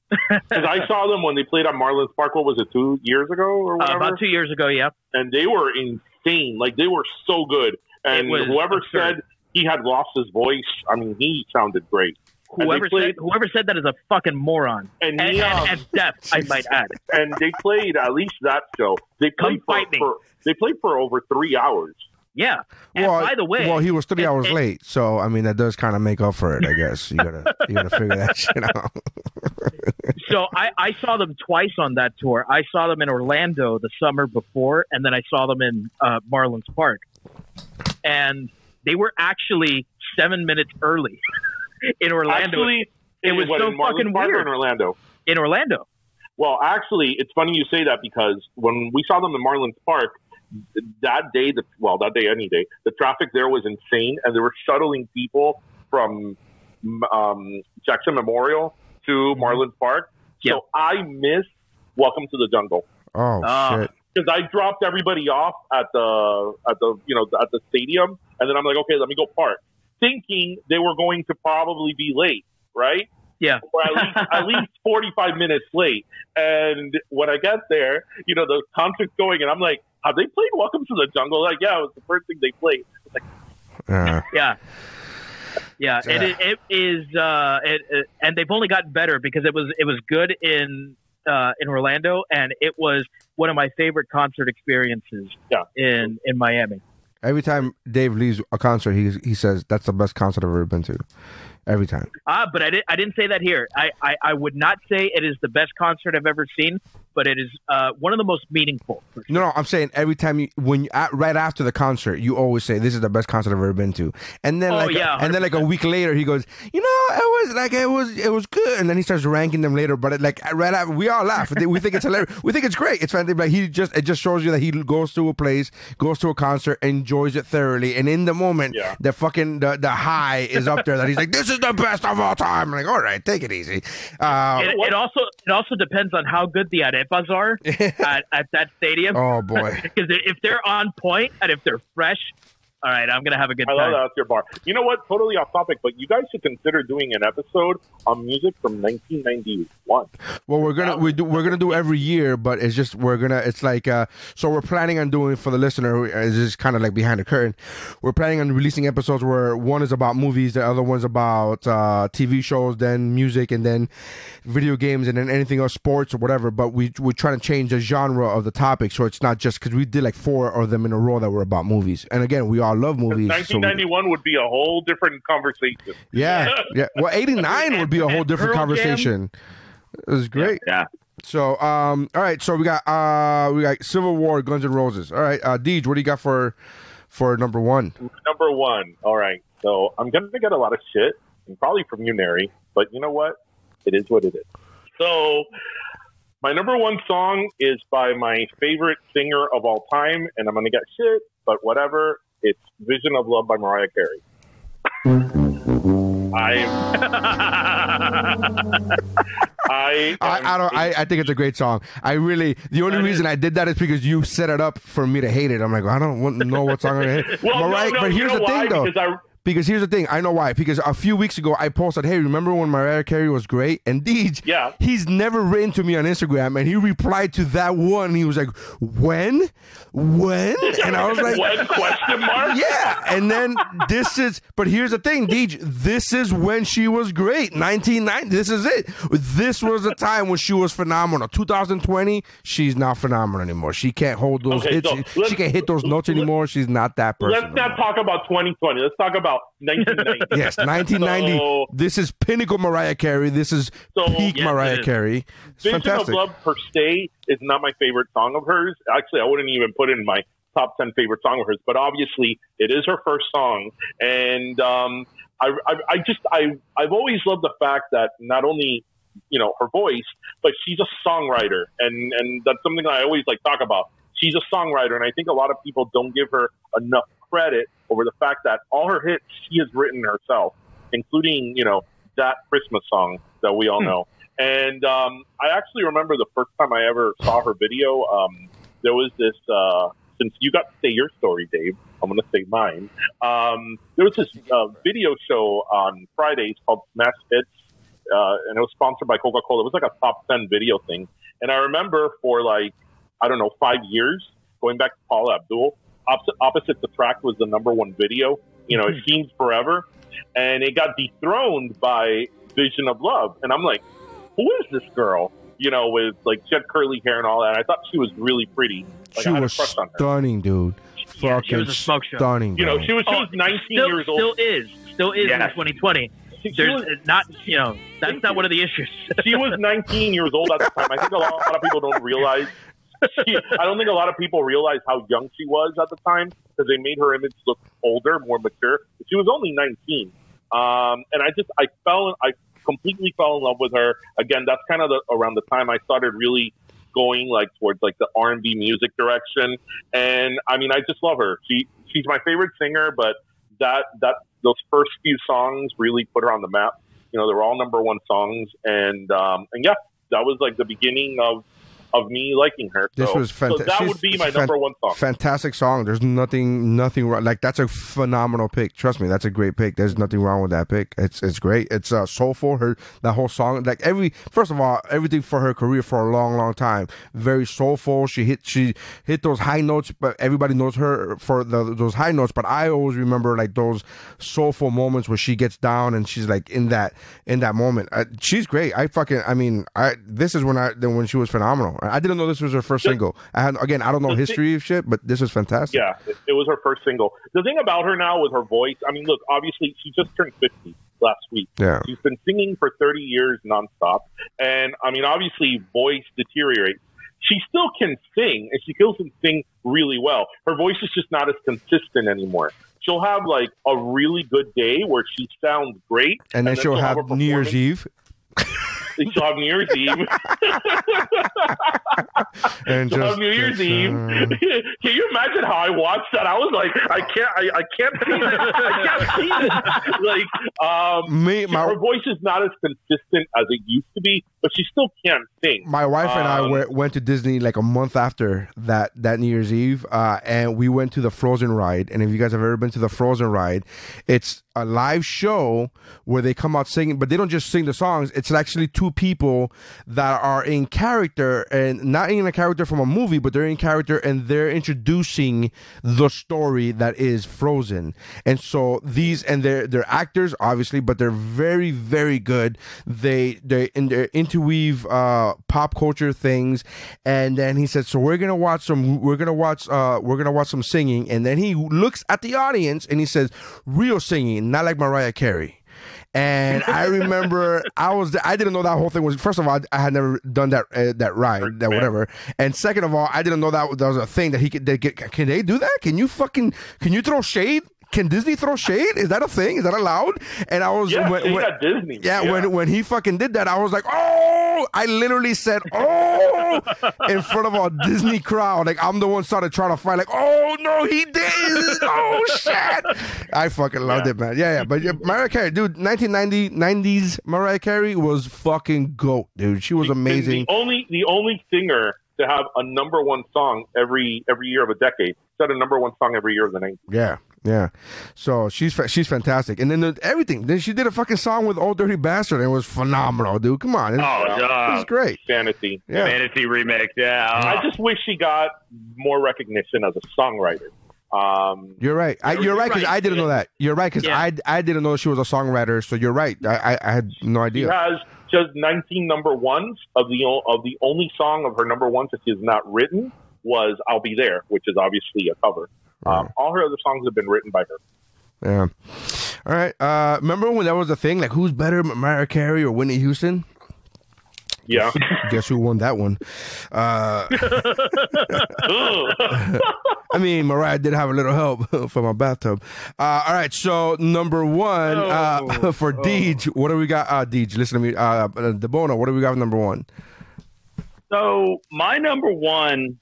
Because I saw them when they played at Marlins Park. What was it, 2 years ago or whatever? About 2 years ago, yeah. And they were insane. Like, they were so good. And whoever said he had lost his voice, I mean, he sounded great. Whoever said that is a fucking moron. And deaf, I might add. And they played at least that show. They played they played for over 3 hours. Yeah. And by the way, he was 3 hours late, so I mean that does kind of make up for it, I guess. You gotta figure that shit out. So I saw them twice on that tour. I saw them in Orlando the summer before, and then I saw them in Marlins Park. And they were actually 7 minutes early in Orlando. Actually, it was so fucking weird. In Orlando. In Orlando. Well, actually, it's funny you say that because when we saw them in Marlins Park, that day, any day, the traffic there was insane, and they were shuttling people from Jackson Memorial to Marlins Park. So I missed Welcome to the Jungle. Oh shit! Because I dropped everybody off at the stadium, and then I'm like, okay, let me go park, thinking they were going to probably be late, right? Yeah. Or at least 45 minutes late. And when I get there, the concert's going, and I'm like, have they played Welcome to the Jungle? Like, yeah, it was the first thing they played. Like, yeah. It is, and they've only gotten better because it was good in Orlando, and it was one of my favorite concert experiences. In Miami. Every time Dave leaves a concert, he says that's the best concert I've ever been to. Every time. But I didn't say that here. I would not say it is the best concert I've ever seen, but it is one of the most meaningful. Sure. No, I'm saying every time right after the concert, you always say this is the best concert I've ever been to, and then like a week later, he goes, it was good, and then he starts ranking them later. But right after, we all laugh. We think it's hilarious. We think it's great. It's fantastic. But it just shows you that he goes to a place, goes to a concert, enjoys it thoroughly, and in the moment, the fucking the high is up there. That he's like, this is the best of all time. I'm like, all right, take it easy. It also depends on how good the arepas are at that stadium. Oh boy! Because if they're on point and if they're fresh, all right, I'm gonna have a good time. I love that. That's your bar. You know what? Totally off topic, but you guys should consider doing an episode on music from 1991. Well, we're gonna do every year, but it's just it's like so we're planning on doing for the listener. It's just kind of like behind the curtain. We're planning on releasing episodes where one is about movies, the other one's about TV shows, then music, and then video games, and then anything else, sports or whatever. But we're trying to change the genre of the topic, so it's not just because we did like 4 of them in a row that were about movies. And again, we all love movies. 1991 would be a whole different conversation. Yeah. Well, 89 would be a whole different conversation. It was great. Yeah. So, all right. So we got Civil War, Guns N' Roses. All right, Deej, what do you got for number 1? Number 1. All right. So I'm gonna get a lot of shit, and probably from you, Neri. But you know what? It is what it is. So my number 1 song is by my favorite singer of all time, and I'm gonna get shit, but whatever. It's Vision of Love by Mariah Carey. I think it's a great song. The only reason I did that is because you set it up for me to hate it. I'm like, I don't know what song I'm going to hate. Well, Mariah, but here's the thing, though. Because here's the thing, I know why. Because a few weeks ago, I posted, hey, remember when Mariah Carey was great? And Deej, he's never written to me on Instagram, and he replied to that one. He was like, when? And I was like, when? Question mark? Yeah. And then but here's the thing, Deej, this is when she was great. 1990, this is it. This was the time when she was phenomenal. 2020, she's not phenomenal anymore. She can't hold those hits. She can't hit those notes anymore. She's not that person. Let's not talk about 2020. Let's talk about about 1990. Yes, 1990. So, this is pinnacle Mariah Carey. This is peak Mariah Carey. It's Vision fantastic. of Love per se is not my favorite song of hers. Actually, I wouldn't even put it in my top 10 favorite song of hers, but obviously it is her first song. And I've always loved the fact that not only, you know, her voice, but she's a songwriter. And that's something I always like talk about. She's a songwriter. And I think a lot of people don't give her enough credit over the fact that all her hits she has written herself, including, you know, that Christmas song that we all know. And I actually remember the first time I ever saw her video. There was this, since you got to say your story, Dave, I'm going to say mine. There was this video show on Fridays called Smash Hits, and it was sponsored by Coca-Cola. It was like a top 10 video thing. And I remember for like, I don't know, 5 years, going back to Paula Abdul, opposite the track was the #1 video. You know, it seems forever. And it got dethroned by Vision of Love. And I'm like, who is this girl? You know, with like she had curly hair and all that. I thought she was really pretty. Like, she I had was a crush on her. stunning, dude. Yeah, she was a smoke show. Stunning. You know, bro. she was 19 years old. Still is in Yes. 2020. There's not, you know, that's not one of the issues. She was 19 years old at the time. I think a lot of people don't realize. I don't think a lot of people realize how young she was at the time because they made her image look older, more mature. But she was only 19, and I completely fell in love with her. Again, that's kind of around the time I started really going like towards like the R&B music direction. And I mean, I just love her. She's my favorite singer, but those first few songs really put her on the map. You know, they were all #1 songs, and yeah, that was like the beginning of me liking her. This so, was fantastic. So that would be my #1 song. Fantastic song. There's nothing wrong. Like, that's a phenomenal pick. Trust me, that's a great pick. There's nothing wrong with that pick. It's great. It's soulful. That whole song, like first of all, everything for her career for a long time. Very soulful. She hit those high notes, but everybody knows her for those high notes. But I always remember like those soulful moments where she gets down and she's like in that moment. She's great. This is when she was phenomenal. I didn't know this was her first single. I don't know history of shit, but this is fantastic. Yeah, it was her first single. The thing about her now with her voice, I mean, look, obviously she just turned 50 last week. Yeah. She's been singing for 30 years nonstop. And I mean, obviously voice deteriorates. She still can sing, and she still can sing really well. Her voice is just not as consistent anymore. She'll have like a really good day where she sounds great. And then she'll have New Year's Eve. She'll have New Year's Eve. And she'll have New Year's Eve. Can you imagine how I watched that? I was like, I can't see this. I can't see this. Like, her voice is not as consistent as it used to be, but she still can sing. My wife and I went to Disney like a month after that New Year's Eve, and we went to the Frozen ride. And if you guys have ever been to the Frozen ride, it's a live show where they come out singing, but they don't just sing the songs. It's actually two people that are in character, and not in a character from a movie, but they're in character and they're introducing the story that is Frozen. And so they're actors, obviously, but they're very, very good. They interweave pop culture things. And then he said, so we're gonna watch some singing. And then he looks at the audience and he says, real singing, not like Mariah Carey. And I remember I didn't know that whole thing was, first of all, I had never done that ride, that whatever. And second of all, I didn't know that was a thing that can they do that? Can you throw shade? Can Disney throw shade? Is that a thing? Is that allowed? And I was Disney. When he fucking did that, I was like, oh! I literally said, oh, in front of a Disney crowd. Like, I'm the one started trying to fight. Like, oh no, he did! Oh shit! I fucking loved it, man. Yeah. But Mariah Carey, dude, 1990s Mariah Carey was fucking GOAT, dude. She was amazing. The only singer to have a #1 song every year of a decade. She had a #1 song every year of the 90s. Yeah. So she's fantastic. And then everything. Then she did a fucking song with Old Dirty Bastard, and it was phenomenal, dude. Come on. It was great. Fantasy. Yeah. Fantasy remix. Yeah. I just wish she got more recognition as a songwriter. You're right. You're right, because I didn't know that. You're right, because I didn't know she was a songwriter. So you're right. I had no idea. She has 19 #1s of the only song of her #1s that she has not written was "I'll Be There," which is obviously a cover. All her other songs have been written by her. Yeah. All right. Remember when that was a thing? Like, who's better, Mariah Carey or Whitney Houston? Yeah. Guess who won that one? I mean, Mariah did have a little help from my bathtub. All right, so number one for Deej. What do we got? Deej, listen to me. Debono, what do we got for number one? So my number one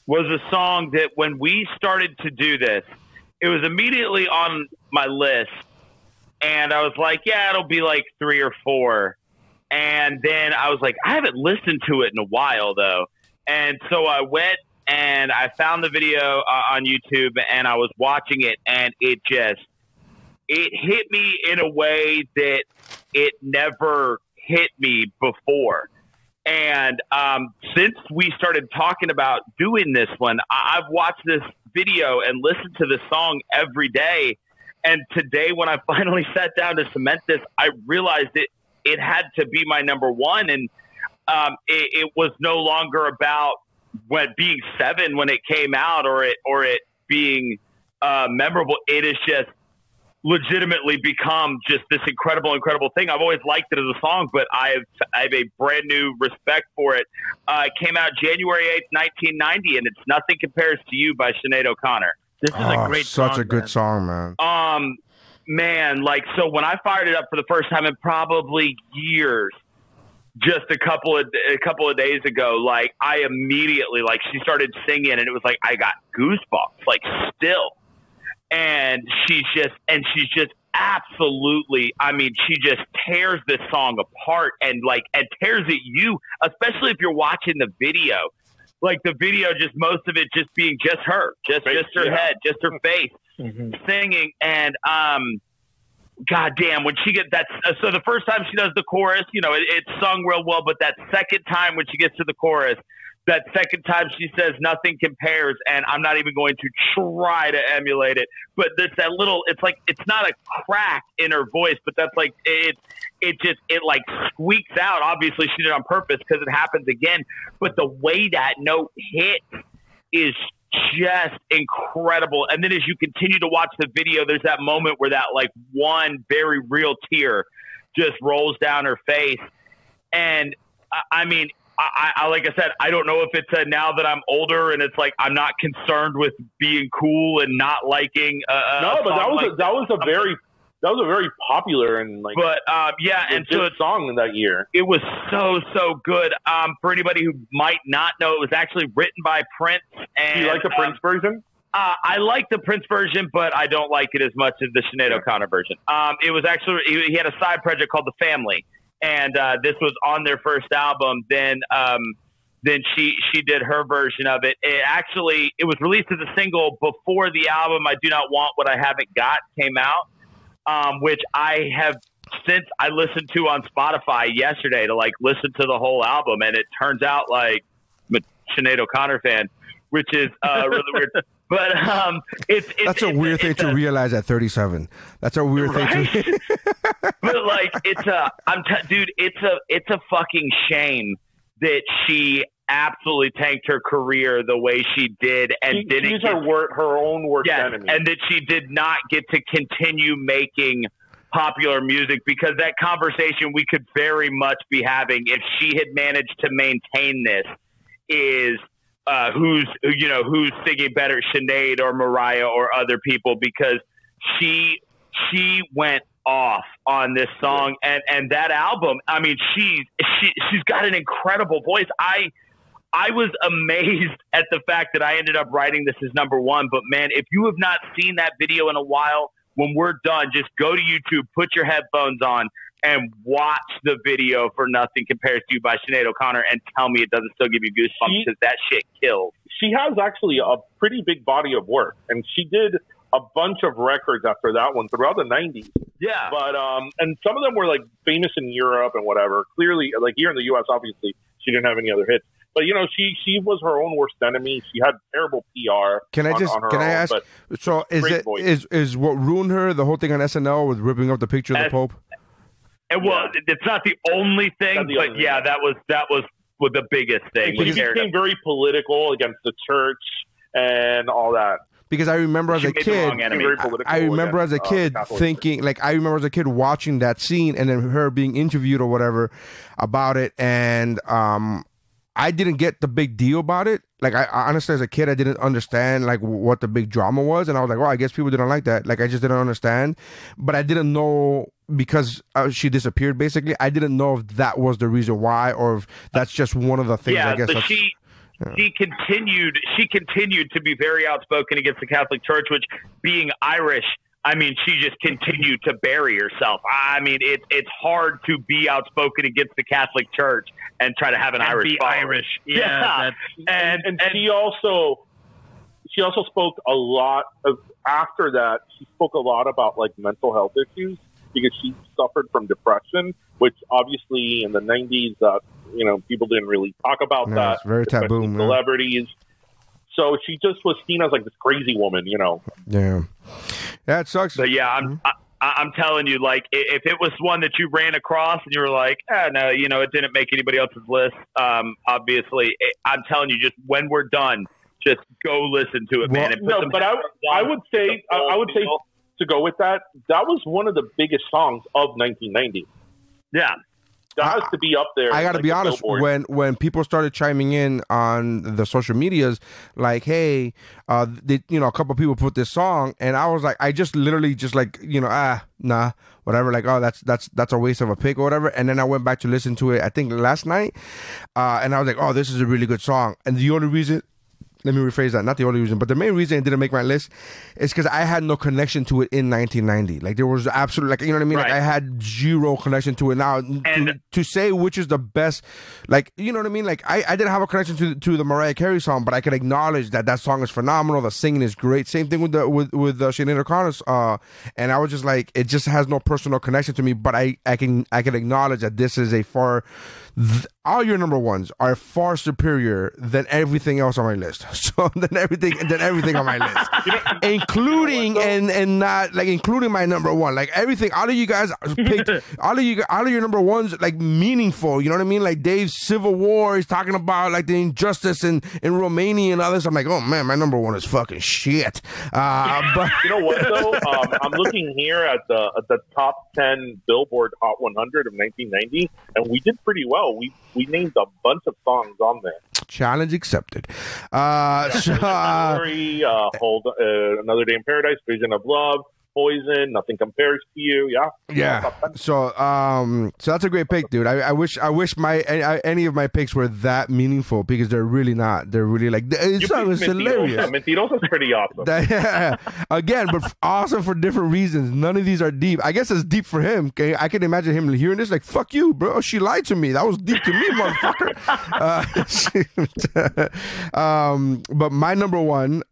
was a song that when we started to do this, it was immediately on my list. And I was like, yeah, it'll be like 3 or 4. And then I was like, I haven't listened to it in a while, though. And so I went and I found the video on YouTube and I was watching it, and it hit me in a way that it never hit me before. And since we started talking about doing this one, I've watched this video and listened to this song every day. And today, when I finally sat down to cement this, I realized it had to be my number one. And it was no longer about being 7 when it came out or it being memorable. It has just legitimately become just this incredible thing. I've always liked it as a song, but I have a brand new respect for it. It came out January 8th, 1990, and it's Nothing Compares to You by Sinead O'Connor. This is a great song. Such a good song, man. Man, like, so when I fired it up for the first time in probably years, just a couple of days ago, like, I immediately, like, she started singing and it was like I got goosebumps, like, still. And she's just absolutely, I mean, she just tears this song apart and tears at you, especially if you're watching the video. Like, the video, just most of it just being just her, just her head, just her face singing. And goddamn, when she gets that, so the first time she does the chorus, you know, it's sung real well, but that second time when she gets to the chorus, that second time she says nothing compares, and I'm not even going to try to emulate it, but there's that little, it's like, it's not a crack in her voice, but that's like, it like squeaks out. Obviously she did it on purpose because it happens again, but the way that note hits is just incredible. And then as you continue to watch the video, there's that moment where that like one very real tear just rolls down her face. And I mean, I like I said, I don't know if it's now that I'm older and it's like I'm not concerned with being cool and not liking. No, but that was a very popular and like, but yeah, and so it's song that year. It was so good. For anybody who might not know, it was actually written by Prince. And do you like the Prince version? I like the Prince version, but I don't like it as much as the Sinead O'Connor version. It was actually, he had a side project called The Family. And this was on their first album. Then she did her version of it. It was released as a single before the album I Do Not Want What I Haven't Got came out, which I have since I listened to on Spotify yesterday to like listen to the whole album. And it turns out like I'm a Sinead O'Connor fan, which is really weird. But that's a weird thing to realize at 37. That's a weird thing to. But like, dude, it's a fucking shame that she absolutely tanked her career the way she did, and she's her own worst enemy, and that she did not get to continue making popular music, because that conversation we could very much be having if she had managed to maintain this is. Who's singing better, Sinead or Mariah or other people, because she went off on this song and that album. I mean, she's got an incredible voice. I was amazed at the fact that I ended up writing this as number one. But man, if you have not seen that video in a while, when we're done, just go to YouTube, put your headphones on, and watch the video for Nothing Compares to You by Sinead O'Connor and tell me it doesn't still give you goosebumps, because that shit kills. She has actually a pretty big body of work, and she did a bunch of records after that one throughout the 90s. Yeah. But, and some of them were like famous in Europe and whatever. Clearly, like here in the U.S., obviously, she didn't have any other hits. But, you know, she was her own worst enemy. She had terrible PR. Can I ask? So is what ruined her, the whole thing on SNL with ripping up the picture of the Pope? And it's not the only thing, but yeah, that was the biggest thing. He became very political against the church and all that. because I remember as a kid, I remember as a kid thinking, like, I remember as a kid watching that scene and then her being interviewed or whatever about it, and I didn't get the big deal about it. Like, I honestly, as a kid, I didn't understand, like, what the big drama was. And I was like, well, I guess people didn't like that. Like, I just didn't understand. But I didn't know, because she disappeared, basically, I didn't know if that was the reason why, or if that's just one of the things, I guess. She continued to be very outspoken against the Catholic Church, which, being Irish, I mean, she just continued to bury herself. I mean, it's hard to be outspoken against the Catholic Church and try to have an Irish following. Irish. Yeah. And she also spoke a lot of, after that, she spoke a lot about, like, mental health issues, because she suffered from depression, which obviously in the 90s, you know, people didn't really talk about that. It's very taboo, man. Celebrities. So she just was seen as, like, this crazy woman, you know. Yeah. That sucks. But yeah, I'm telling you, like, if it was one that you ran across and you were like, no, you know, it didn't make anybody else's list, obviously, I'm telling you, just when we're done, just go listen to it, man. No, but I would say to go with that, that was one of the biggest songs of 1990. Yeah. That has to be up there. I got to be honest, when people started chiming in on the social medias, like, hey, you know, a couple of people put this song, and I was like, I just literally just like, you know, nah, whatever, like, oh, that's a waste of a pick or whatever. And then I went back to listen to it, I think last night, and I was like, oh, this is a really good song. And the only reason, let me rephrase that, not the only reason, but the main reason it didn't make my list is because I had no connection to it in 1990. Like, there was absolutely, like, you know what I mean? Right. Like, I had zero connection to it. Now, to say which is the best, like, you know what I mean? Like, I didn't have a connection to the Mariah Carey song, but I could acknowledge that song is phenomenal. The singing is great. Same thing with Sinead O'Connor's, and I was just like, it just has no personal connection to me, but I can acknowledge that this is all your number ones are far superior than everything else on my list. So than everything on my list, including and not like including my number one. Like everything, all of you guys picked all of your number ones like meaningful. You know what I mean? Like Dave's Civil War. He's talking about like the injustice in Romania and others. I'm like, oh man, my number one is fucking shit. But you know what though? I'm looking here at the top 10 Billboard Hot 100 of 1990, and we did pretty well. We named a bunch of songs on there. Challenge accepted. Story, Another Day in Paradise, Vision of Love, Poison, Nothing Compares to You. Yeah. So that's a great pick, dude. I wish any of my picks were that meaningful, because they're really not. They're really like it's hilarious. Mentirosa's pretty awesome. Again, but awesome for different reasons. None of these are deep. I guess it's deep for him. Okay? I can imagine him hearing this like, "Fuck you, bro. She lied to me. That was deep to me, motherfucker." But my number one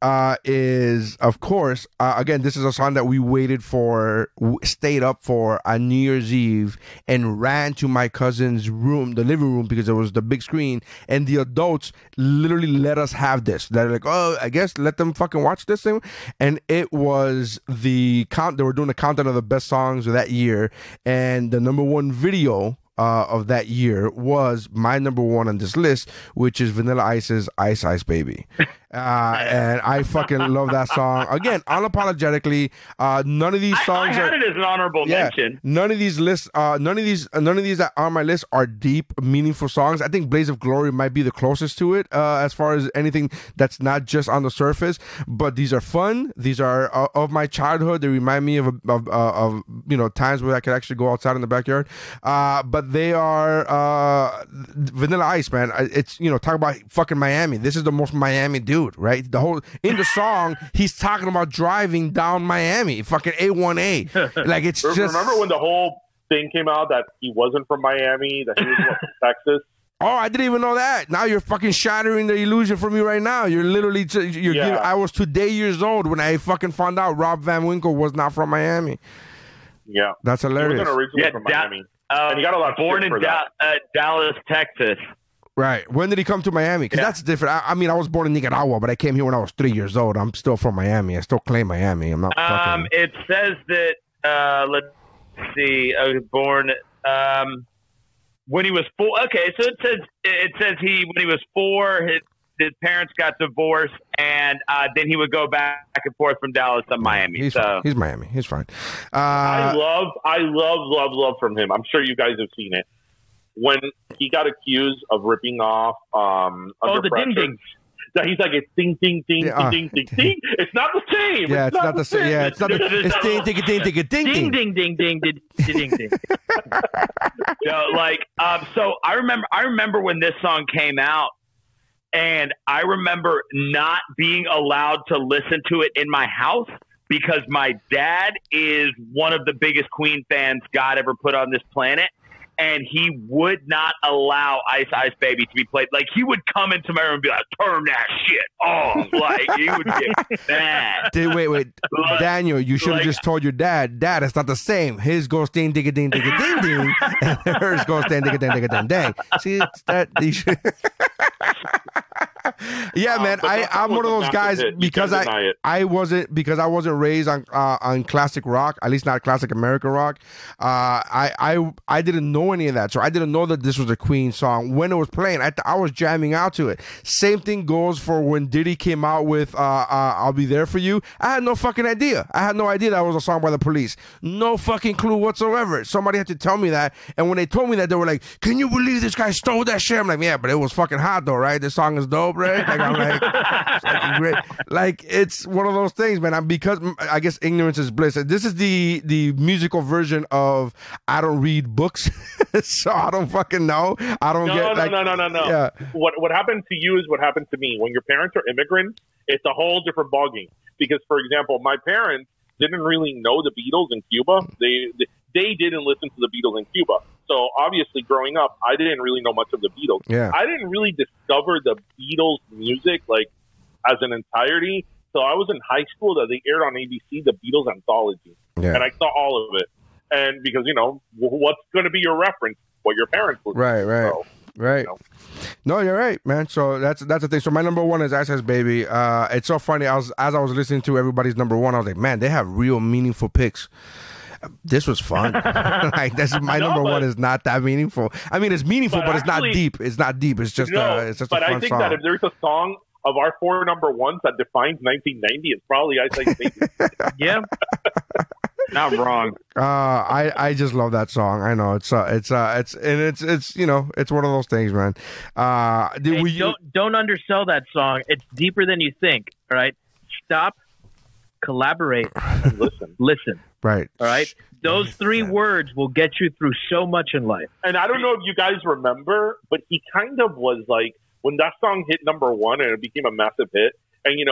is, of course, again, this is a song that we waited for, stayed up for on New Year's Eve, and ran to my cousin's room, the living room, because it was the big screen, and the adults literally let us have this. They're like, oh, I guess let them fucking watch this thing. And it was they were doing the countdown of the best songs of that year, and the number one video of that year was my number one on this list, which is Vanilla Ice's Ice Ice Baby. And I fucking love that song. Again, unapologetically, none of these songs I had it as an honorable mention. None of these lists, none of these that are on my list are deep, meaningful songs. I think Blaze of Glory might be the closest to it, as far as anything that's not just on the surface. But these are fun. These are of my childhood. They remind me of you know, times where I could actually go outside in the backyard. But they are Vanilla Ice, man. It's, you know, talk about fucking Miami. This is the most Miami dude, right? The whole in the song, he's talking about driving down Miami, fucking A1A. Like, it's just. Remember when the whole thing came out that he wasn't from Miami, that he was from Texas? Oh, I didn't even know that. Now you're fucking shattering the illusion for me right now. You're literally, I was today years old when I fucking found out Rob Van Winkle was not from Miami. Yeah, that's hilarious. He wasn't originally from Miami. And he got a lot of born in Dallas, Texas. Right. When did he come to Miami? Because that's different. I mean, I was born in Nicaragua, but I came here when I was 3 years old. I'm still from Miami. I still claim Miami. I'm not fucking. It says that, let's see, I was born when he was 4. Okay, so it says when he was 4, his parents got divorced, and then he would go back and forth from Dallas to Miami. He's Miami. He's fine. I love from him. I'm sure you guys have seen it. When he got accused of ripping off Under Pressure, ding ding. That he's like, it's ding ding ding ding ding ding ding. It's not the same. Yeah, it's not the same. Yeah, it's not. It's ding ding ding ding ding ding ding ding ding ding ding. So I remember when this song came out, and I remember not being allowed to listen to it in my house because my dad is one of the biggest Queen fans God ever put on this planet. And he would not allow Ice Ice Baby to be played. Like, he would come into my room and be like, turn that shit off. Like, he would get mad. Wait. Daniel, you should have just told your dad, it's not the same. His goes ding, ding, ding, ding, ding, ding, and hers goes ding, ding, ding, ding, ding, ding. See, it's that. Yeah, man, I'm one of those guys because I wasn't raised on classic rock, at least not classic American rock. I didn't know any of that, so I didn't know that this was a Queen song when it was playing. I was jamming out to it. Same thing goes for when Diddy came out with "I'll Be There for You." I had no fucking idea. I had no idea that was a song by the Police. No fucking clue whatsoever. Somebody had to tell me that, and when they told me that, they were like, "Can you believe this guy stole that shit?" I'm like, "Yeah, but it was fucking hot though, right? This song is dope, right?" Like, I'm like, it's fucking great. Like, it's one of those things, man. Because I guess ignorance is bliss. This is the musical version of I don't read books, so I don't fucking know. I don't get. No. Yeah. What happened to you is what happened to me. When your parents are immigrants, it's a whole different ballgame. Because, for example, my parents didn't really know the Beatles in Cuba. They didn't listen to the Beatles in Cuba. So obviously, growing up, I didn't really know much of the Beatles. Yeah. I didn't really discover the Beatles music like as an entirety. So I was in high school that they aired on ABC the Beatles anthology, and I saw all of it. And because what's going to be your reference? What your parents would right. So, Right. No, you're right, man. So that's the thing. So my number one is Ice Ice Baby. It's so funny. As I was listening to everybody's number one, I was like, man, they have real meaningful picks. This was fun. Like, number one is not that meaningful. I mean, it's meaningful, but it's not deep. It's not deep. It's just it's just a fun song. But I think that if there's a song of our 4 number ones that defines 1990, it's probably Ice Ice Baby. Yeah. Not wrong. I just love that song. I know it's one of those things, man. Don't undersell that song. It's deeper than you think. All right, stop, collaborate, and listen. Right. All right. Those 3 words will get you through so much in life. And I don't know if you guys remember, but he kind of was like, when that song hit number 1 and it became a massive hit, and he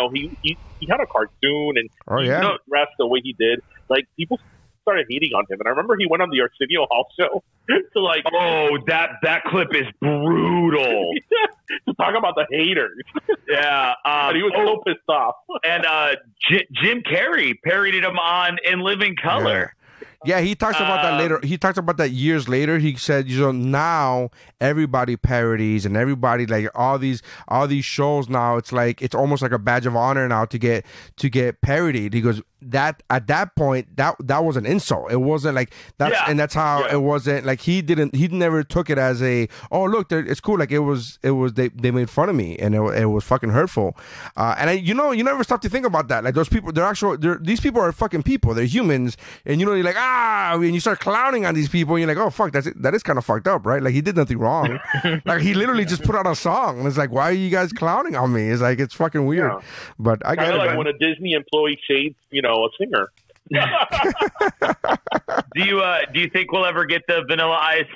had a cartoon and he dressed the way he did. Like, people started hating on him, and I remember he went on the Arsenio Hall show to like, oh, that clip is brutal. To talk about the haters. Yeah, and he was so pissed off. And Jim Carrey parodied him on In Living Color. Yeah, he talks about that later. He talks about that years later. He said, now everybody parodies and everybody, like, all these shows now. It's like, it's almost like a badge of honor now to get parodied. He goes, that at that point that was an insult. It wasn't like and that's how it wasn't like he never took it as a, oh look, it's cool. Like, it was they made fun of me, and it was fucking hurtful. And you never stop to think about that. Like, those people, these people are fucking people. They're humans, and you're like, and you start clowning on these people, and you're like, oh fuck, that is kind of fucked up, right? Like, he did nothing wrong. Like, he literally just put out a song, and it's like, why are you guys clowning on me? It's like, it's fucking weird. But I get it, like when a Disney employee shades a singer. Do you think we'll ever get the Vanilla Ice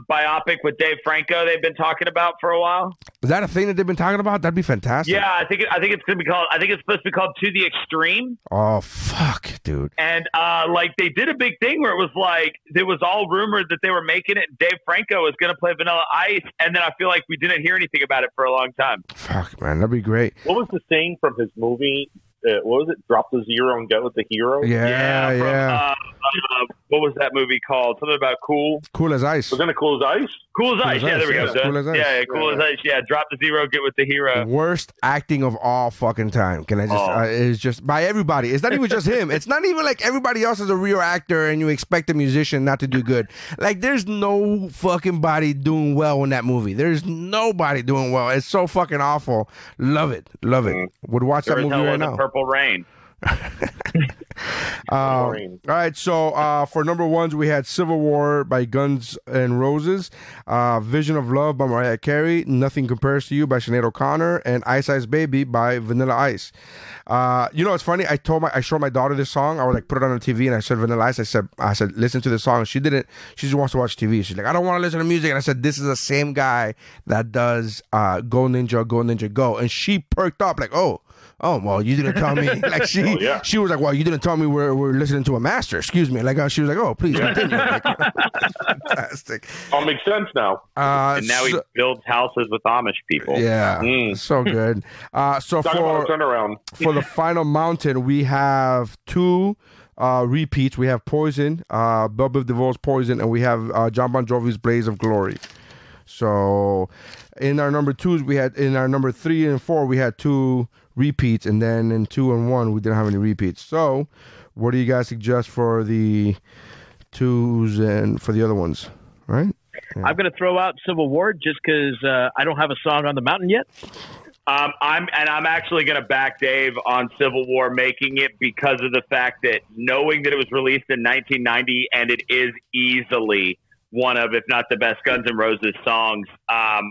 biopic with Dave Franco they've been talking about for a while? Is that a thing that they've been talking about? That'd be fantastic. Yeah, I think it's gonna be called. I think it's supposed to be called To the Extreme. Oh fuck, dude! And like, they did a big thing where it was like, it was all rumored that they were making it. Dave Franco was gonna play Vanilla Ice, and then I feel like we didn't hear anything about it for a long time. Fuck, man, that'd be great. What was the saying from his movie? what was it? Drop the zero and get with the hero. Yeah. What was that movie called? Something about cool. Cool as ice. Was it Cool as Ice? Cool as ice. Yeah, there we go. Cool as ice. Yeah, cool as ice. Yeah, drop the zero, get with the hero. Worst acting of all fucking time. Can I just? It's just by everybody. It's not even just him. It's not even like everybody else is a real actor, and you expect a musician not to do good. Like there's no fucking body doing well in that movie. There's nobody doing well. It's so fucking awful. Love it. Would watch that movie right now. Purple Rain. All right, so for number ones we had Civil War by Guns N' Roses, Vision of Love by Mariah Carey, Nothing Compares to You by Sinead O'Connor, and Ice Ice Baby by Vanilla Ice. It's funny, I showed my daughter this song. I was like, put it on the TV, and I said Vanilla Ice. I said listen to this song. She didn't. She just wants to watch TV. She's like, I don't want to listen to music. And I said, this is the same guy that does Go Ninja, Go Ninja Go. And she perked up like, oh, well, you didn't tell me. Like she was like, well, you didn't tell me we're listening to a master. Excuse me. Like she was like, oh, please continue. Like, fantastic. All makes sense now. And now he builds houses with Amish people. Yeah, so good. So for the final mountain, we have two repeats. We have Poison, Belle Biv DeVoe's Poison, and we have John Bon Jovi's Blaze of Glory. So in our number twos, in our number 3 and 4, we had two repeats, and then in 2 and 1 we didn't have any repeats. So what do you guys suggest for the twos and for the other ones? Right? Yeah. I'm going to throw out Civil War just because I don't have a song on the mountain yet. I'm actually going to back Dave on Civil War making it because of the fact that knowing that it was released in 1990 and it is easily one of, if not the best Guns N' Roses songs. I'll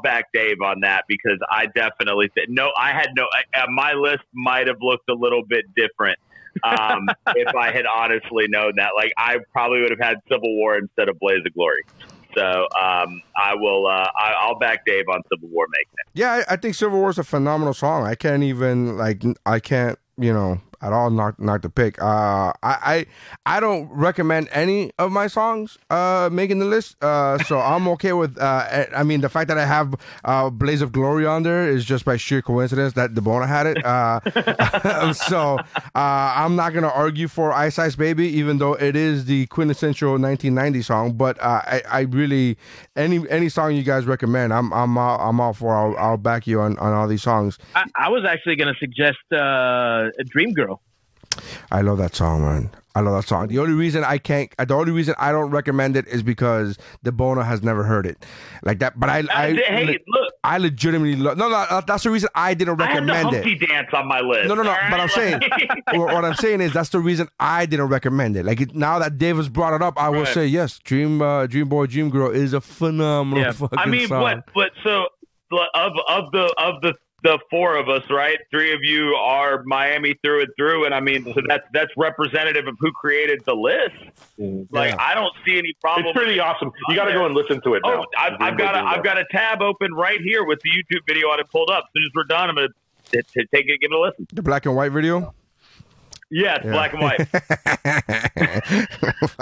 back Dave on that because I definitely my list might have looked a little bit different if I had honestly known that. Like I probably would have had Civil War instead of Blaze of Glory. So I'll back Dave on Civil War making it. Yeah, I think Civil War is a phenomenal song. I can't at all knock the pick. I don't recommend any of my songs making the list. So I'm okay with the fact that I have Blaze of Glory on there is just by sheer coincidence that DeBona had it. So I'm not gonna argue for Ice Ice Baby, even though it is the quintessential 1990 song. But I really any song you guys recommend, I'm all for. I'll back you on all these songs. I was actually gonna suggest Dream Girl. I love that song, man. I love that song. The only reason I don't recommend it is because DeBona has never heard it like that. But I legitimately love. No, that's the reason I didn't recommend I have the Humpty Dance on my list. No. But I'm saying, what I'm saying is that's the reason I didn't recommend it. Like now that Dave has brought it up, I will say yes. Dream Boy, Dream Girl is a phenomenal fucking song. But so of the 4 of us, right? 3 of you are Miami through and through, and I mean, so that's representative of who created the list. Like, I don't see any problem. It's pretty awesome. You got to go and listen to it now. I've got a tab open right here with the YouTube video on it pulled up. As soon as we're done, I'm going to take it, give it a listen. The black and white video. Yes, yeah. Black and white.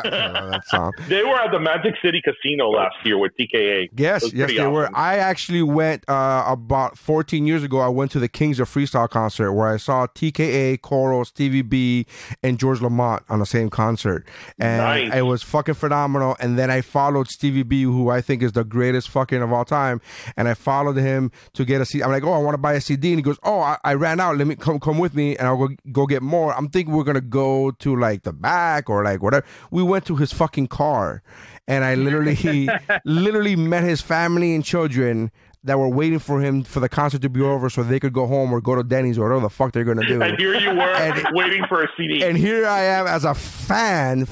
That song. They were at the Magic City Casino last year with TKA. Yes, they were. I actually went about 14 years ago. I went to the Kings of Freestyle concert where I saw TKA, Coral, Stevie B, and George Lamont on the same concert, and it was fucking phenomenal. And then I followed Stevie B, who I think is the greatest fucking of all time, and I followed him to get a CD. I'm like, oh, I want to buy a CD, and he goes, oh, I ran out. Let me come with me, and I'll go get more. I'm thinking we're gonna go to like the back or like whatever. We went to his fucking car, and I literally met his family and children that were waiting for him for the concert to be over so they could go home or go to Denny's or whatever the fuck they're gonna do. And here you were waiting for a CD. And here I am as a fanning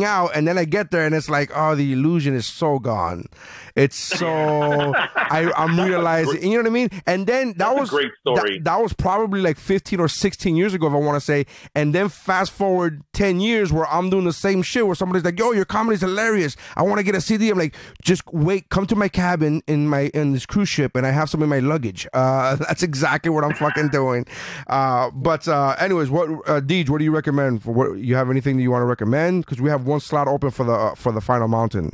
out, and then I get there and it's like, oh, the illusion is so gone. It's so I'm realizing, you know what I mean? And then that was a great story. That was probably like 15 or 16 years ago, if I want to say. And then fast forward 10 years where I'm doing the same shit where somebody's like, yo, your comedy's hilarious. I want to get a CD. I'm like, just wait, come to my cabin in this cruise ship, and I have some in my luggage. That's exactly what I'm fucking doing. But anyways, Deej, what do you recommend? You have anything that you want to recommend? Because we have one slot open for the final mountain.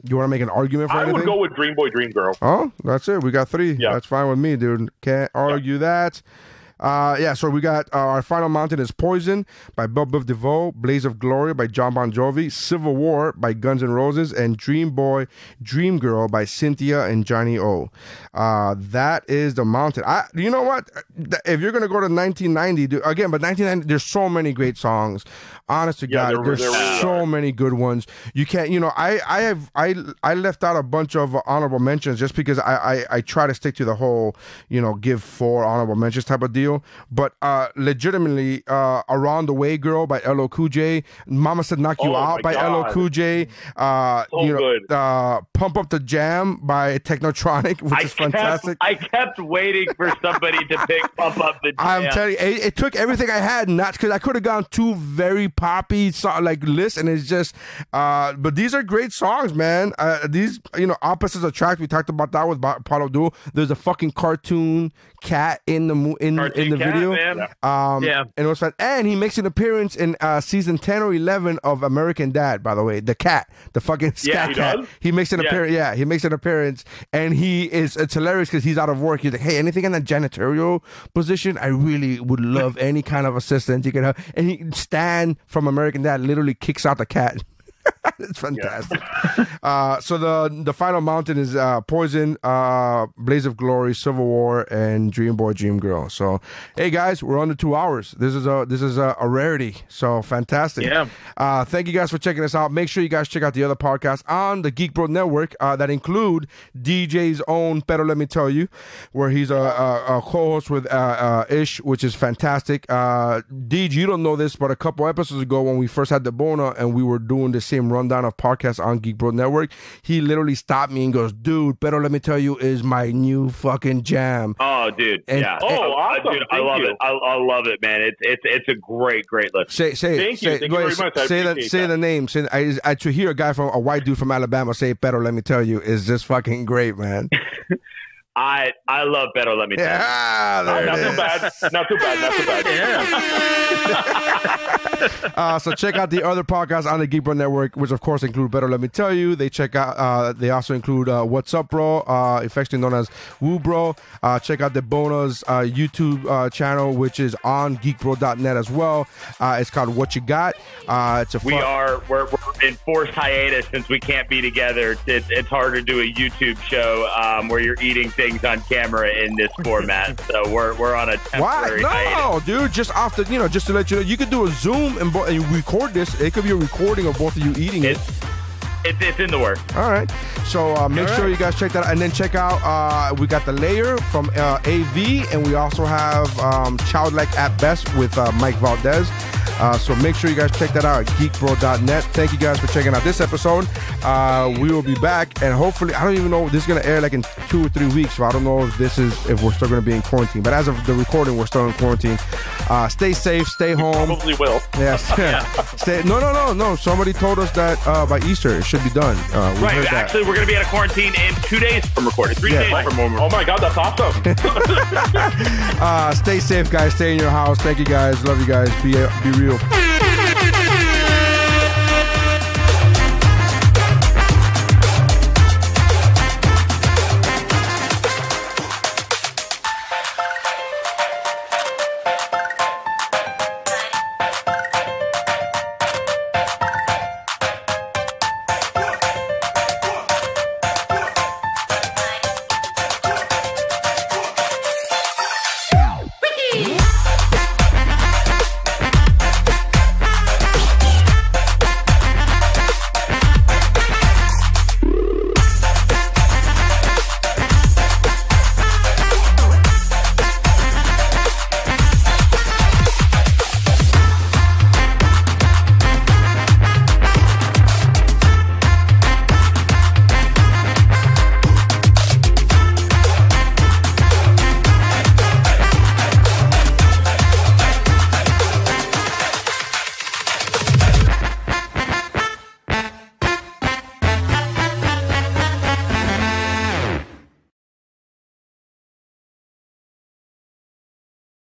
You want to make an argument for I anything? would go with Dream Boy, Dream Girl. Oh, that's it. We got 3. Yeah. That's fine with me, dude. Can't argue that. So we got our final mountain is Poison by Belle Biv DeVoe, Blaze of Glory by John Bon Jovi, Civil War by Guns N' Roses, and Dream Boy, Dream Girl by Cynthia and Johnny O. That is the mountain. You know what? If you're gonna go to 1990, again, but 1990, there's so many great songs. Honest to God, there's so many good ones. You can't, I left out a bunch of honorable mentions just because I try to stick to the whole, give 4 honorable mentions type of deal. But legitimately, Around the Way Girl by LL Cool J, Mama Said Knock You Out by LL Cool J, good. Pump Up the Jam by Technotronic, which is fantastic. I kept waiting for somebody to pick Pump Up the Jam. I'm telling you, it took everything I had, not because I could have gone 2 very poppy lists, and it's just but these are great songs, man. These opposites attract. We talked about that with Paulo Duo. There's a fucking cartoon cat in the video, man. And it was fun. And he makes an appearance in season 10 or 11 of American Dad, by the way. The cat, the fucking scat cat. Does? He makes an appearance. Yeah, he makes an appearance, and it's hilarious because he's out of work. He's like, hey, anything in that janitorial position? I really would love any kind of assistance you can have. And Stan from American Dad literally kicks out the cat. It's fantastic. So the final mountain is Poison, Blaze of Glory, Civil War, and Dream Boy, Dream Girl. So, hey guys, we're under 2 hours. This is a rarity. So fantastic. Yeah. Thank you guys for checking us out. Make sure you guys check out the other podcasts on the Geek Bro Network that include DJ's own Pero Let Me Tell You, where he's a co-host with Ish, which is fantastic. DJ, you don't know this, but a couple episodes ago when we first had the Bona and we were doing the same rundown of podcasts on Geek Bro Network, he literally stopped me and goes, dude, Pero Let Me Tell You is my new fucking jam. Oh, dude. Awesome. Dude, I love it. I love it, man. It's a great list. Say Thank you very much. Say the name. To hear a white dude from Alabama say Pero Let Me Tell You is just fucking great, man. I love Pero Let Me Tell You. Not too bad. Yeah. So check out the other podcasts on the Geek Bro Network, which of course include Better Let Me Tell You. They they also include What's Up Bro, affectionately known as Woo Bro. Check out the Bona's YouTube channel, which is on geekbro.net as well. It's called What You Got. We're in forced hiatus since we can't be together. It's hard to do a YouTube show where you're eating things on camera in this format. So we're on a temporary hiatus. Dude, just just to let you know, you could do a Zoom and record this. It could be a recording of both of you eating it. It's in the works. All right. So make sure you guys check that out. And then check out, we got The Layer from AV, and we also have Childlike at Best with Mike Valdez. So make sure you guys check that out at geekbro.net. Thank you guys for checking out this episode. We will be back, and hopefully, I don't even know, this is going to air like in 2 or 3 weeks, so I don't know if we're still going to be in quarantine. But as of the recording, we're still in quarantine. Stay safe, stay home. Probably will. Yes. No. Somebody told us that by Easter it should be done. Right. Actually, we're going to be out of quarantine in 2 days from recording. 3 days from recording. Oh my God, that's awesome. Stay safe, guys. Stay in your house. Thank you guys. Love you guys. Be real.